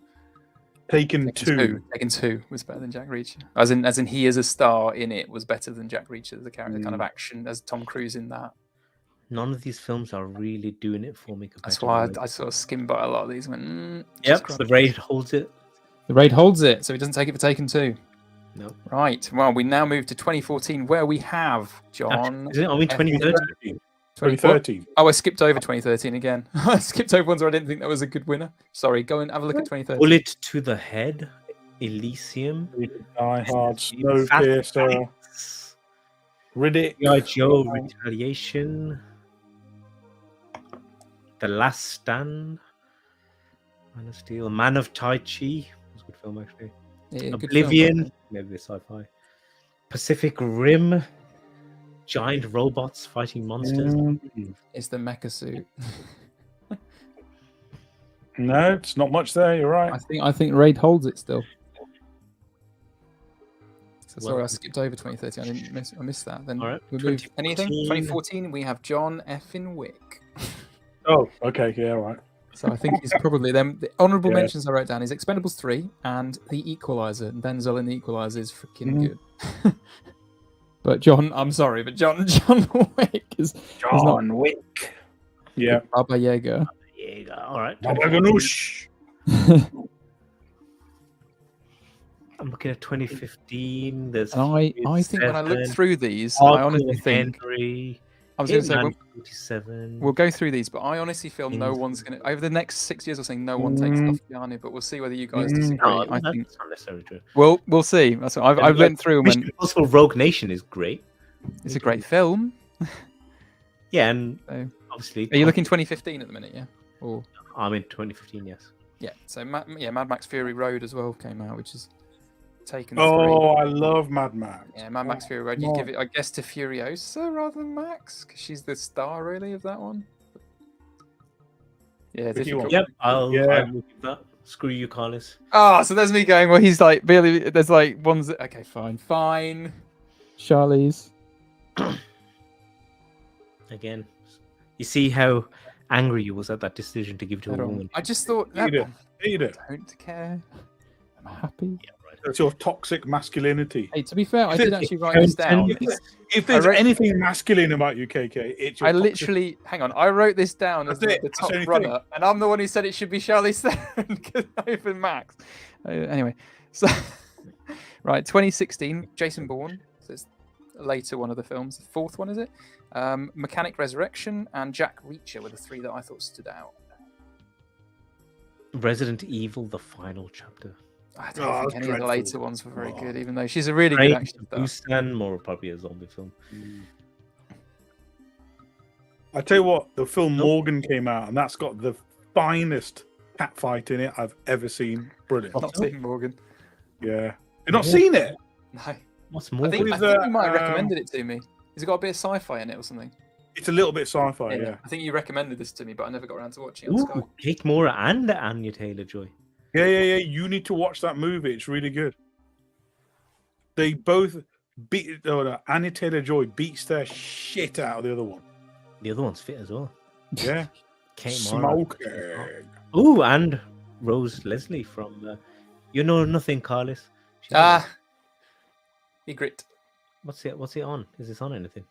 Taken 2. Taken 2 was better than Jack Reacher. As in, he as a star in it was better than Jack Reacher, the character, kind of action as Tom Cruise in that. None of these films are really doing it for me. That's compared to why I sort of skimmed by a lot of these. And went, Yep, the raid holds it. The raid holds it, so he doesn't take it for Taken 2. No. Right. Well, we now move to 2014, where we have John. Is it? Are we 2030? 2013. Oh, I skipped over 2013 again. I skipped over ones where I didn't think that was a good winner. Sorry, go and have a look at 2013. Bullet to the Head, Elysium, Die Hard, Fast Snowpiercer, X, Riddick. G.I. Joe, Retaliation, The Last Stand, Man of Steel, Man of Tai Chi. That's a good film, actually. Yeah, good Oblivion, film. maybe a sci-fi. Pacific Rim, giant robots fighting monsters. It's the mecha suit. No, it's not much there. You're right. I think raid holds it still. So sorry, I skipped over 2013. I missed that. Then All right, we move anything. 2014. 2014, we have John Effin Wick. Oh, okay. Yeah, right. So I think he's probably them. The honourable Yeah. mentions I wrote down is Expendables 3 and The Equalizer. Denzel in The Equalizer is freaking good. But John, I'm sorry, but John Wick is John Wick. Yeah. Baba Yaga. Yeah, all right. Baba Ganoush. I'm looking at 2015. There's And I think When I look Seven, through these, I honestly Hardcore think Henry, I was going to say Hitman 47. we'll go through these, but I honestly feel no Kings. one's going to over the next 6 years or something. No one takes Keanu, but we'll see whether you guys disagree. No, I that's think not necessarily true. we'll see. That's what I've went through and Mission went, Impossible Rogue Nation is great. it's a great film. Yeah, and So, obviously, are you looking 2015 at the minute? Yeah. Or I'm in 2015. Yes. yeah. So Mad Max Fury Road as well came out, which is Taken 3. Oh, I love Mad Max. Yeah, Mad Max Fury Road. You give it, I guess, to Furiosa rather than Max, because she's the star, really, of that one. Yeah, If you want. difficult. Yep. I Yeah. will give that. Screw you, Carlos. Ah, so there's me going. Well, he's like really. There's like ones that. Okay, fine. Charlie's. Again, you see how angry you was at that decision to give to a woman. I just thought Eat it. Eat it. don't care. I'm happy. Yeah, right. That's your toxic masculinity. Hey, to be fair, I If did it- actually write this down. If there's I wrote- anything masculine about you, KK, it's your I toxic- literally hang on. I wrote this down as That's the it, that's top the only runner, and I'm the one who said it should be Charlize Theron over Max. Anyway, so right, 2016, Jason Bourne. So it's later one of the films. The fourth one is it? Mechanic Resurrection and Jack Reacher were the three that I thought stood out. Resident Evil: The Final Chapter. I don't Oh, think any of the dreadful. later ones were very good, even though she's a really Train good to action star. Busan, more probably a zombie film. I tell you what, the film Nope. Morgan came out, and that's got the finest cat fight in it I've ever seen. Brilliant. Not Stephen Morgan. Yeah. You've not seen it? No, What's I more? think, What I is think that, you might have recommended it to me. Has it got a bit of sci-fi in it or something? It's a little bit sci-fi, yeah. I think you recommended this to me, but I never got around to watching it on Sky. Ooh, Kate Mora and Anya Taylor-Joy. Yeah. You need to watch that movie. It's really good. They both beat. Oh, no, Anya Taylor-Joy beats their shit out of the other one. The other one's fit as well. Yeah. Kate Mara. Smoking. Ooh, and Rose Leslie from You Know Nothing, Carlos. She's in it. Ah, Egret. What's it on? Is this on anything?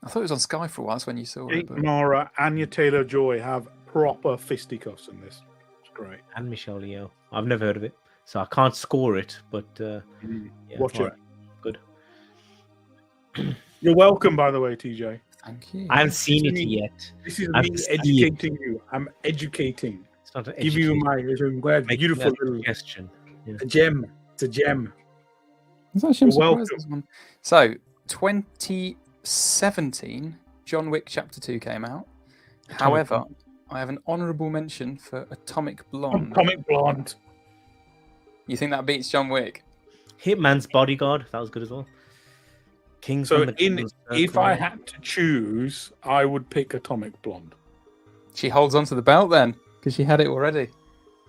I thought it was on Sky for a while. That's when you saw it. Kate But... Mara, Anya Taylor-Joy have proper fisticuffs in this. It's great. And Michelle Yeoh. I've never heard of it, so I can't score it. But yeah, Watch all it. right, good. You're welcome, by the way, TJ. Thank you. I haven't seen it me. yet. This is I've me studied. educating you. I'm educating. It's not an Give you education. my Making beautiful a little suggestion. Yeah. a gem. It's a gem. It's actually, I'm You're surprised welcome. this one. So, 2017, John Wick Chapter 2 came out. However, I have an honourable mention for Atomic Blonde. Atomic Blonde. You think that beats John Wick? Hitman's Bodyguard. That was good as well. Kings. So, from the King's if Circle. I had to choose, I would pick Atomic Blonde. She holds onto the belt then, because she had it already.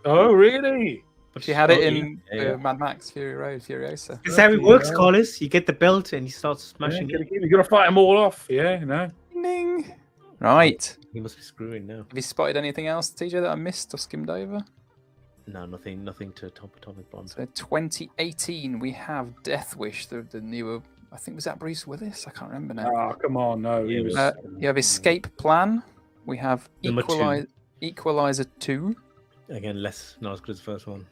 Oh, really? But She had it oh, in yeah. Mad Max Fury Road, Furiosa. It's how it works, Carlos. You get the belt and you start smashing it. You got to fight them all off. Yeah, Ding, ding. Right. He must be screwing now. Have you spotted anything else, TJ, that I missed or skimmed over? No, nothing to top Atomic Blonde. So 2018, we have Death Wish, the newer. I think was that Bruce Willis. I can't remember now. Oh, come on, no. Yeah, He was, You have Escape Plan. We have Number two. Equalizer 2. Again, not as good as the first one.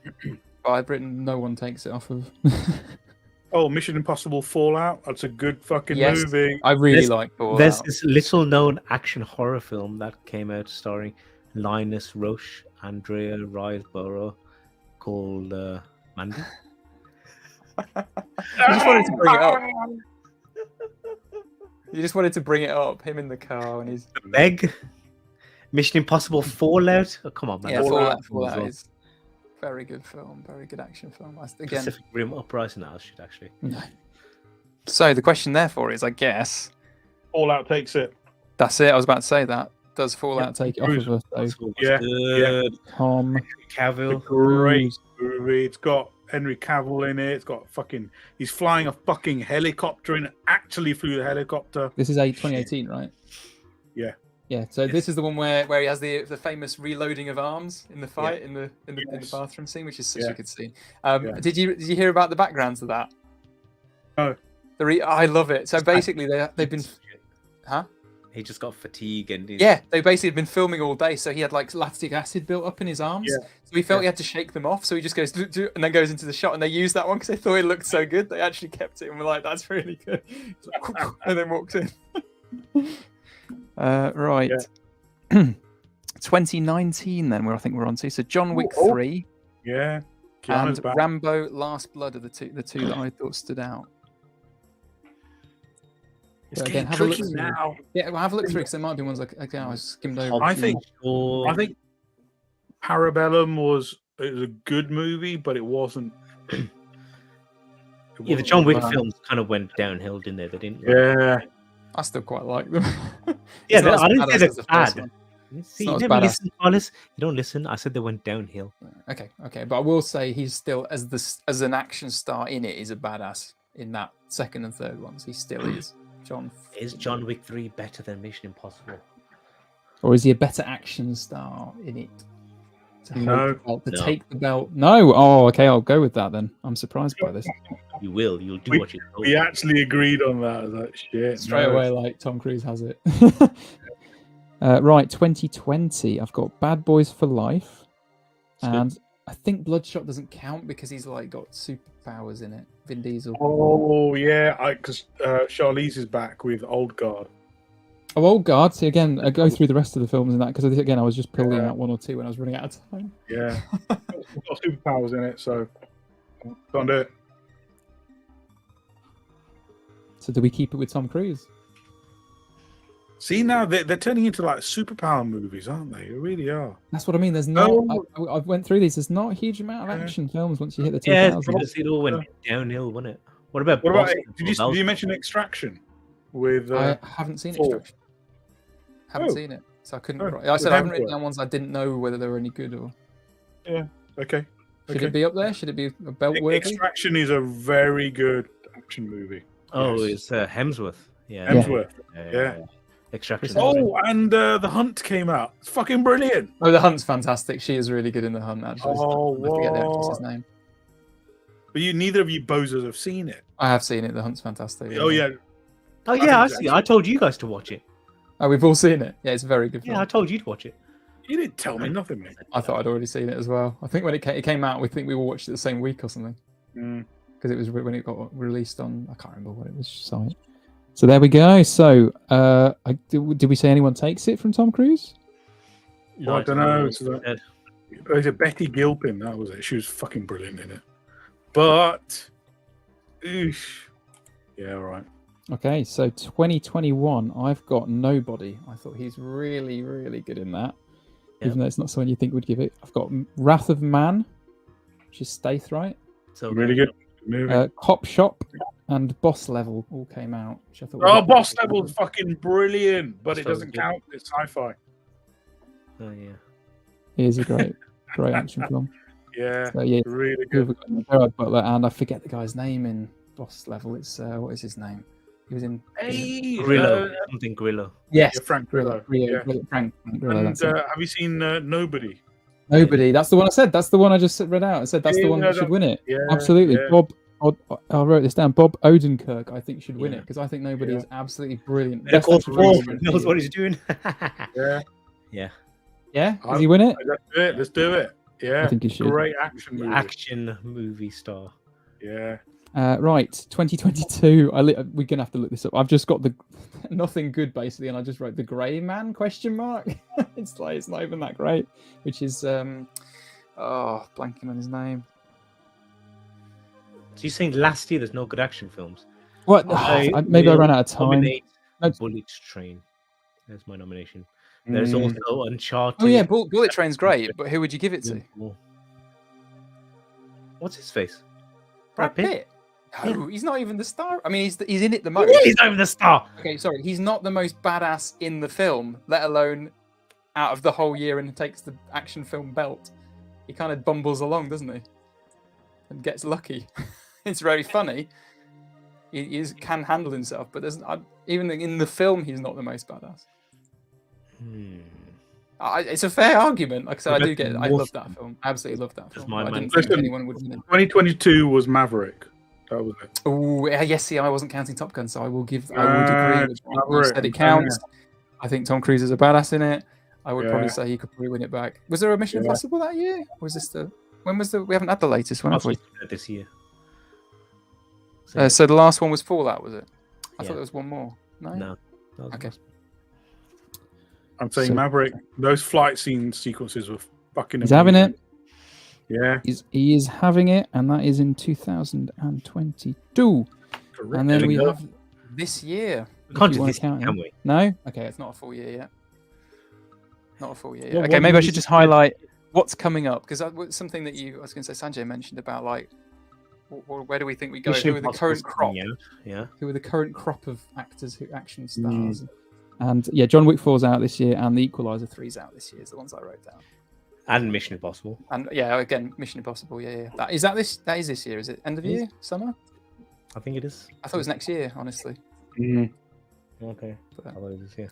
I've written no one takes it off of. oh, Mission Impossible Fallout. That's a good fucking Yes. movie. I really There's- like Fallout. There's this little-known action horror film that came out starring Linus Roche, Andrea Riseborough, called Mandy. You just wanted to bring it up. You just wanted to bring it up. Him in the car and he's Meg, Mission Impossible Fallout. Oh, come on, man. yeah. Fallout Fallout as well. is very good film, very good action film. Again, Pacific Rim Uprising. That should actually. no. So the question therefore is, I guess Fallout takes it. that's it. I was about to say that. Does Fallout take it off of us? That's Though? what was Yeah, good. Tom Cavill. Great movie. It's got Henry Cavill in it. It's got he's flying a fucking helicopter and actually flew the helicopter. This is 2018, right? Yeah. Yeah. So This is the one where he has the famous reloading of arms in the fight in the Yes. bathroom scene, which is such Yeah. a good scene. Yeah. Did you hear about the background to that? No. I love it. So basically, they've been, huh? He just got fatigue and Yeah, they basically had been filming all day, so he had like lactic acid built up in his arms. Yeah. So he felt he had to shake them off. So he just goes "Do, do," and then goes into the shot, and they used that one because they thought it looked so good. They actually kept it, and we're like, "That's really good." He's like, and then walks in. Right. 2019, then I think we're on to. So John Wick Oh. 3 Yeah. and Keanu's back. Rambo: Last Blood are the two that I thought stood out. It's Again, getting have a look tricky through. now. Yeah, well, have a look through because there might be ones like again I skimmed over. I think Or I think Parabellum was a good movie, but it wasn't. yeah, the John Wick films kind of went downhill, didn't they? They didn't. Yeah. I still quite like them. Yeah, It's not as I didn't say badass they're as the first bad. one. See, not you as never badass. listen, Carlos. You don't listen. I said they went downhill. Okay, but I will say he's still as an action star in it is a badass in that second and third ones. He still is. Is John Wick 3 better than Mission Impossible? Or is he a better action star in it? To hold No. the belt, to No. take the belt. No. Oh, okay. I'll go with that then. I'm surprised by this. You will. You'll do We- what you told. We actually agreed on that. I was like, shit. Straight no. away, like Tom Cruise has it. Right, 2020. I've got Bad Boys for Life, and I think Bloodshot doesn't count because he's like got superpowers in it. Vin Diesel. Oh yeah, because Charlize is back with Old Guard. Oh, Old Guard. See, again, I go through the rest of the films and that because again, I was just pulling Yeah. out one or two when I was running out of time. Yeah, it's got superpowers in it, so can't do it. So do we keep it with Tom Cruise? See, now they're turning into like superpower movies, aren't they? They really are. That's what I mean. There's not. No. I went through these. There's not a huge amount of Yeah. action films once you hit the 2000s. Yeah, because it all went downhill, wasn't it? What about? What about? Boston? Did you mention Extraction with? I haven't seen Four. Extraction. Haven't Oh. seen it, so I couldn't. Oh, I said I haven't Hemsworth. written down ones I didn't know whether they were any good or. Okay. Should it be up there? Should it be a belt worthy? Extraction is a very good action movie. Oh, Yes. it's Hemsworth. Yeah. Hemsworth. Yeah. Yeah. Extraction. Oh, and The Hunt came out. It's fucking brilliant. Oh, the Hunt's fantastic. She is really good in the Hunt. Actually, Oh, I forget the actress's what? name. But neither of you bozos have seen it. I have seen it. The Hunt's fantastic. Oh yeah, Oh think yeah, I it's see. I told you guys to watch it. Oh, we've all seen it. Yeah, it's a very good film. Yeah, I told you to watch it. you didn't tell me nothing, mate. I thought I'd already seen it as well. I think when it came out, we think we all watched it the same week or something Mm. because it was when it got released on. I can't remember what it was. Site. So there we go. So did we say anyone takes it from Tom Cruise? I don't know. It's Said, There's a Betty Gilpin. That was it. She was fucking brilliant in it. But, oosh. Yeah, all right. Okay, so 2021, I've got Nobody. I thought he's really, really good in that, even though it's not someone you think would give it. I've got Wrath of Man, which is Stathright. So Really good movie. Cop Shop and Boss Level all came out, which I thought. Oh, were- Boss Level's fucking brilliant, but Boss it Level's doesn't good. count. It's sci-fi. Oh yeah. It is a great, great action film. Yeah, So yeah, really who have good. we got? Gerard Butler, and I forget the guy's name in Boss Level. It's what is his name? He was in. Hey, Grillo, something Grillo. Yes, yeah, Frank Grillo. Grillo. Yeah. Frank Grillo. And That's it. have you seen Nobody? Nobody. That's the one I said. That's the one I just read out. I said that's the one that should win it. Yeah, Absolutely. yeah. Bob. I wrote this down. Bob Odenkirk, I think, should win Yeah. it because I think Nobody is absolutely brilliant. And of course, Best actor Paul in knows the what he's doing. Yeah, Yeah. Yeah, does he win it? let's do it. Let's do it. Yeah, I think he should. great action movie. Action movie star. Yeah, Right, 2022. We're gonna have to look this up. I've just got the nothing good basically, and I just wrote the Grey Man ? It's like it's not even that great. Which is blanking on his name. So you're saying last year there's no good action films? What? Maybe I will ran out of time. nominate No. Bullet Train. There's my nomination. There's also Uncharted. Oh yeah, Bullet Train's great, but who would you give it to? What's his face? Brad Pitt. No, he's not even the star. I mean, he's in it the most. Yeah, he's not even the star. Okay, sorry, he's not the most badass in the film, let alone out of the whole year, and takes the action film belt. He kind of bumbles along, doesn't he? And gets lucky. It's very funny. He can handle himself, but even in the film, he's not the most badass. It's a fair argument. Like I said, I love that film. I absolutely love that film. I didn't think anyone would win it. 2022 was Maverick. That was it. Oh, yes. See, I wasn't counting Top Gun, so I would agree with you. Maverick. Said it counts. I think Tom Cruise is a badass in it. I would probably Yeah. say he could probably win it back. Was there a Mission Impossible that year? Or was this when was we haven't had the latest one, have we? This year. So the last one was Fallout, was it? I Yeah. thought there was one more. No. No. that was Okay. awesome. I'm saying So- Maverick. Those flight scene sequences were fucking. He's having amazing. it. Yeah. He is having it, and that is in 2022. Correct. And then There we go. have this year. We can't if you do wanna this, count can it. we? No? Okay, it's not a full year yet. Not a full year yet. What- Okay, what maybe I movies should just is there? highlight what's coming up because something that I was going to say, Sanjay mentioned about like, where do we think we go? Mission Who are the Impossible's current crop? coming out, yeah. Who are the current crop of actors, action stars? And yeah, John Wick 4's out this year, and The Equalizer 3's out this year. Is the ones I wrote down. And Mission Impossible. And yeah, again, Mission Impossible. Yeah. That is this year? Is it end of It is. year, summer? I think it is. I thought it was next year, honestly. Okay. I thought it was, yeah.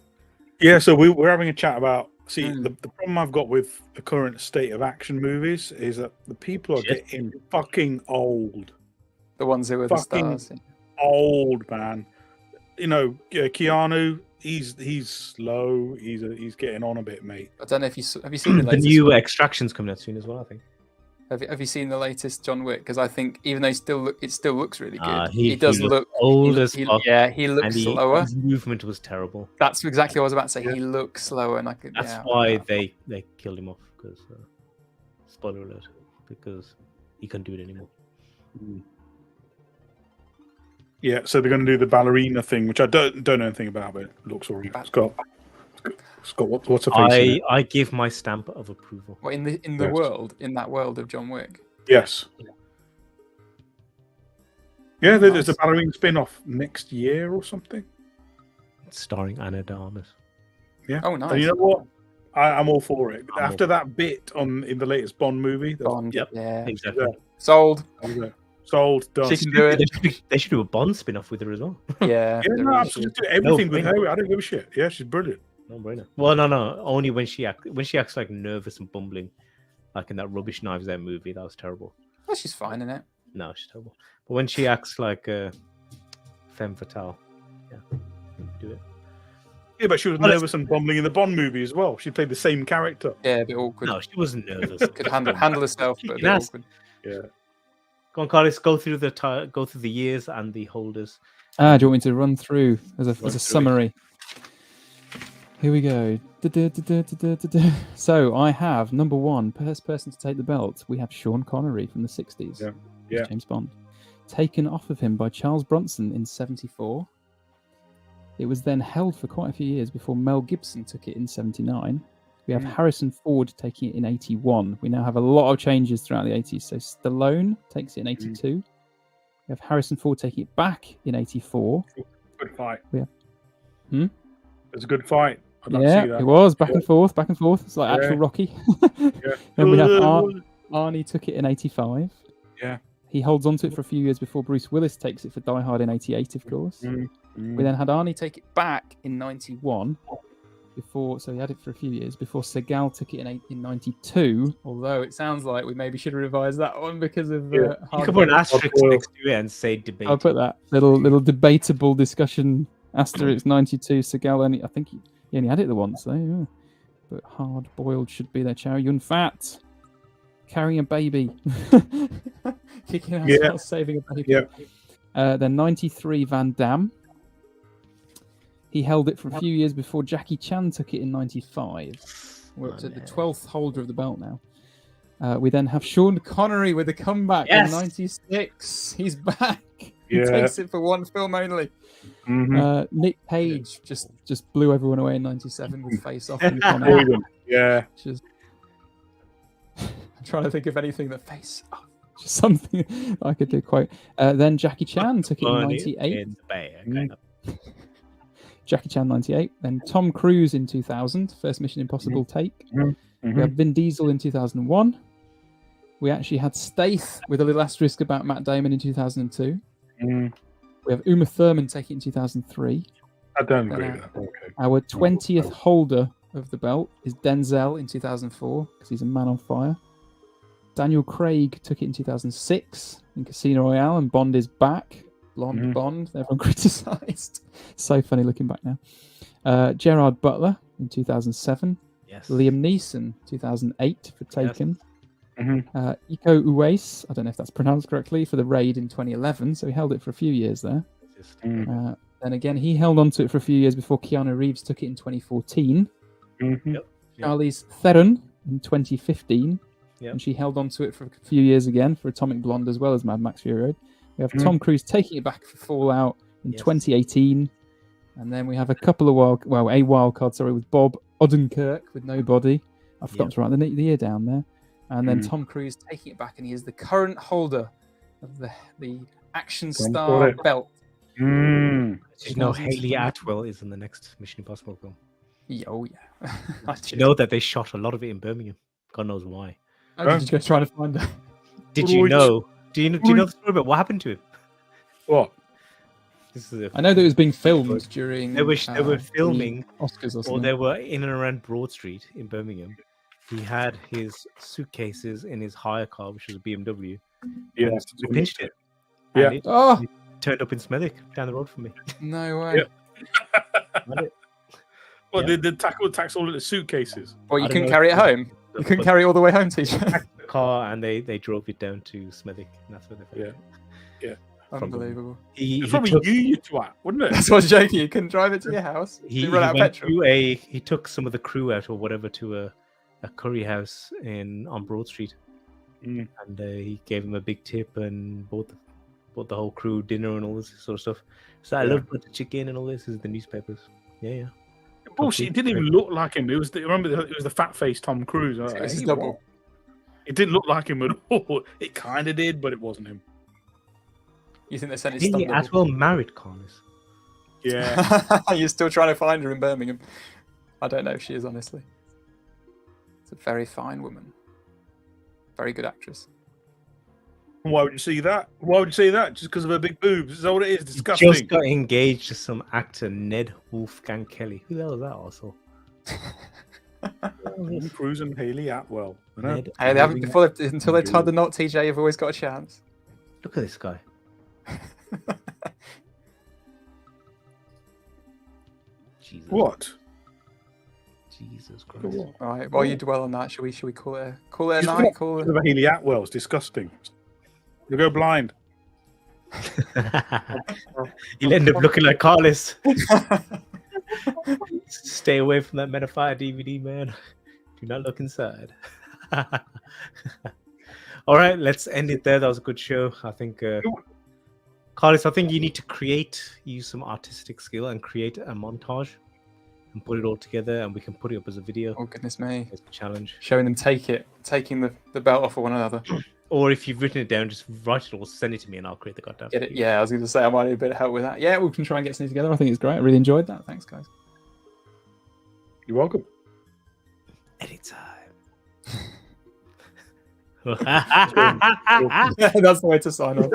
Yeah, so we're having a chat about. See, Mm. the problem I've got with the current state of action movies is that the people are Shit. getting fucking old. The ones who were the Fucking- stars. Old, man. You know, Keanu, he's slow. He's getting on a bit, mate. I don't know if have you seen the The latest? new Extraction's coming out soon as well, I think. Have you seen the latest John Wick? Because I think even though it still looks really good. He He does looks look old as fuck. Yeah, he And looks slower. his movement was terrible. That's exactly what I was about to say. Yeah. He looks slower, and I could. That's yeah, why they killed him off. Because spoiler alert, because he couldn't do it anymore. Yeah, so they're going to do the ballerina thing, which I don't know anything about, but it looks alright. It's got what's a face in it? I give my stamp of approval. Well, in the Yes. in that world of John Wick. Yes. Yeah, there's a Nice. ballerina spin-off next year or something. Starring Anna de Armas. Yeah. Oh, nice. And you know what? I'm all for it. I'm After that bit in the latest Bond movie, that's Bond. Yep. Yeah. Exactly. Sold. sold, done. She can do it. They should do a Bond spin-off with her as well. Yeah. Yeah, they no, really absolutely. should. Do everything with No, her. I don't give a shit. Yeah, she's brilliant. No brainer. Well, no. Only when she acts like nervous and bumbling, like in that rubbish Knives Out movie. That was terrible. Well, she's fine in it. No, she's terrible. But when she acts like femme fatale, yeah, do it. Yeah, but she was Well, nervous and bumbling in the Bond movie as well. She played the same character. Yeah, a bit awkward. No, she wasn't nervous. Could handle herself, but a bit Yes. awkward. Yeah. Go on, Carlos. Go through the years and the holders. Do you want me to run through as through a it. summary? Here we go. So I have number one, first person to take the belt. We have Sean Connery from the 60s. Yeah, yeah. James Bond. Taken off of him by Charles Bronson in 74. It was then held for quite a few years before Mel Gibson took it in 79. We have Harrison Ford taking it in 81. We now have a lot of changes throughout the 80s. So Stallone takes it in 82. We have Harrison Ford taking it back in 84. Good fight. Yeah. It was a good fight. I'd like to Yeah, see that. it was back and forth. It's like Yeah. actual Rocky. Yeah. Then we have Arnie took it in 85. Yeah. He holds on to it for a few years before Bruce Willis takes it for Die Hard in 88, of course. We then had Arnie take it back in 91. So he had it for a few years before Seagal took it in 92. Although it sounds like we maybe should revise that one because of You hard can put an boiled. asterisk next to it and say debate. I'll put that little debatable discussion asterisk 92. Seagal only, I think he only had it the once though. Yeah. But hard boiled should be there. Chow Yun Fat carrying a baby, kicking out, saving a baby. Then 93 Van Damme. He held it for a few years before Jackie Chan took it in 95. We're up to the 12th holder of the belt now. We then have Sean Connery with a comeback in 96. He's back. He takes it for one film only. Nick Cage just blew everyone away in 97 with Face Off. And Yeah. Just, I'm trying to think of anything that Face Off. Just something I could do quite. Then Jackie Chan took it in 98. Jackie Chan 98. Then Tom Cruise in 2000. First Mission Impossible take. We have Vin Diesel in 2001. We actually had Stath with a little asterisk about Matt Damon in 2002. We have Uma Thurman take it in 2003. I don't agree with that. Okay. Our 20th holder of the belt is Denzel in 2004 because he's a man on fire. Daniel Craig took it in 2006 in Casino Royale, and Bond is back. Blonde Bond, everyone criticised. So funny looking back now. Gerard Butler in 2007. Yes. Liam Neeson 2008 for Taken. Mhm. Iko Uwais, I don't know if that's pronounced correctly, for The Raid in 2011. So he held it for a few years there. Then again, he held on to it for a few years before Keanu Reeves took it in 2014. Charlize Theron in 2015. And she held on to it for a few years again for Atomic Blonde as well as Mad Max Fury Road. We have Tom Cruise taking it back for Fallout in 2018. And then we have a couple of wild card, with Bob Odenkirk with Nobody. I forgot to write the year down there. And then Tom Cruise taking it back, and he is the current holder of the action star belt. Did you know Haley Atwell is in the next Mission Impossible film? Oh, yeah. Did you know that they shot a lot of it in Birmingham? God knows why. Did you go trying to find her? Did you know? Do you know the story about what happened to him? What? I know that it was being filmed during. They were filming Oscars or something. or they were in and around Broad Street in Birmingham. He had his suitcases in his hire car, which was a BMW. Yeah, He pinched it. Yeah. And it turned up in Smethwick down the road from me. No way. Well, they did tax all of the suitcases. Well, you couldn't carry it home. You couldn't carry it all the way home, teacher. The car, and they drove it down to Smethwick. And that's where they found it. Unbelievable. It's probably you twat, wouldn't it? That's what's joking. You couldn't drive it to your house. He run out of petrol. He took some of the crew out or whatever to a curry house on Broad Street, and he gave him a big tip and bought the whole crew dinner and all this sort of stuff. So I love butter chicken and all this. This is the newspapers. Yeah. Bullshit. It didn't even look like him. It was the fat faced Tom Cruise. It's his double. It didn't look like him at all. It kind of did, but it wasn't him. You think they sent his He as well married Carlos. Yeah. You're still trying to find her in Birmingham. I don't know if she is, honestly. It's a very fine woman. Very good actress. Why would you see that? Why would you say that? Just because of her big boobs? Is that what it is? Disgusting. He just got engaged to some actor, Ned Wolfgang Kelly. Who the hell is that also? Tom Cruise and Haley Atwell. Hey, they haven't until they tied the knot. TJ, you've always got a chance. Look at this guy. Jesus. What? Jesus Christ! All right. While you dwell on that, should we call it a night? Call it. Haley Atwell's disgusting. You go blind. You'll end up looking like Carlos. Stay away from that Metafire DVD, man. Do not look inside. All right, let's end it there. That was a good show. I think, Carlos, I think you need to use some artistic skill and create a montage and put it all together, and we can put it up as a video. Oh, goodness me. It's a challenge. Showing them taking the belt off of one another. Or if you've written it down, just write it all, send it to me, and I'll create the goddamn Get it? Yeah, I was going to say I might need a bit of help with that. Yeah, we can try and get something together. I think it's great. I really enjoyed that. Thanks, guys. You're welcome. Anytime. That's the way to sign off.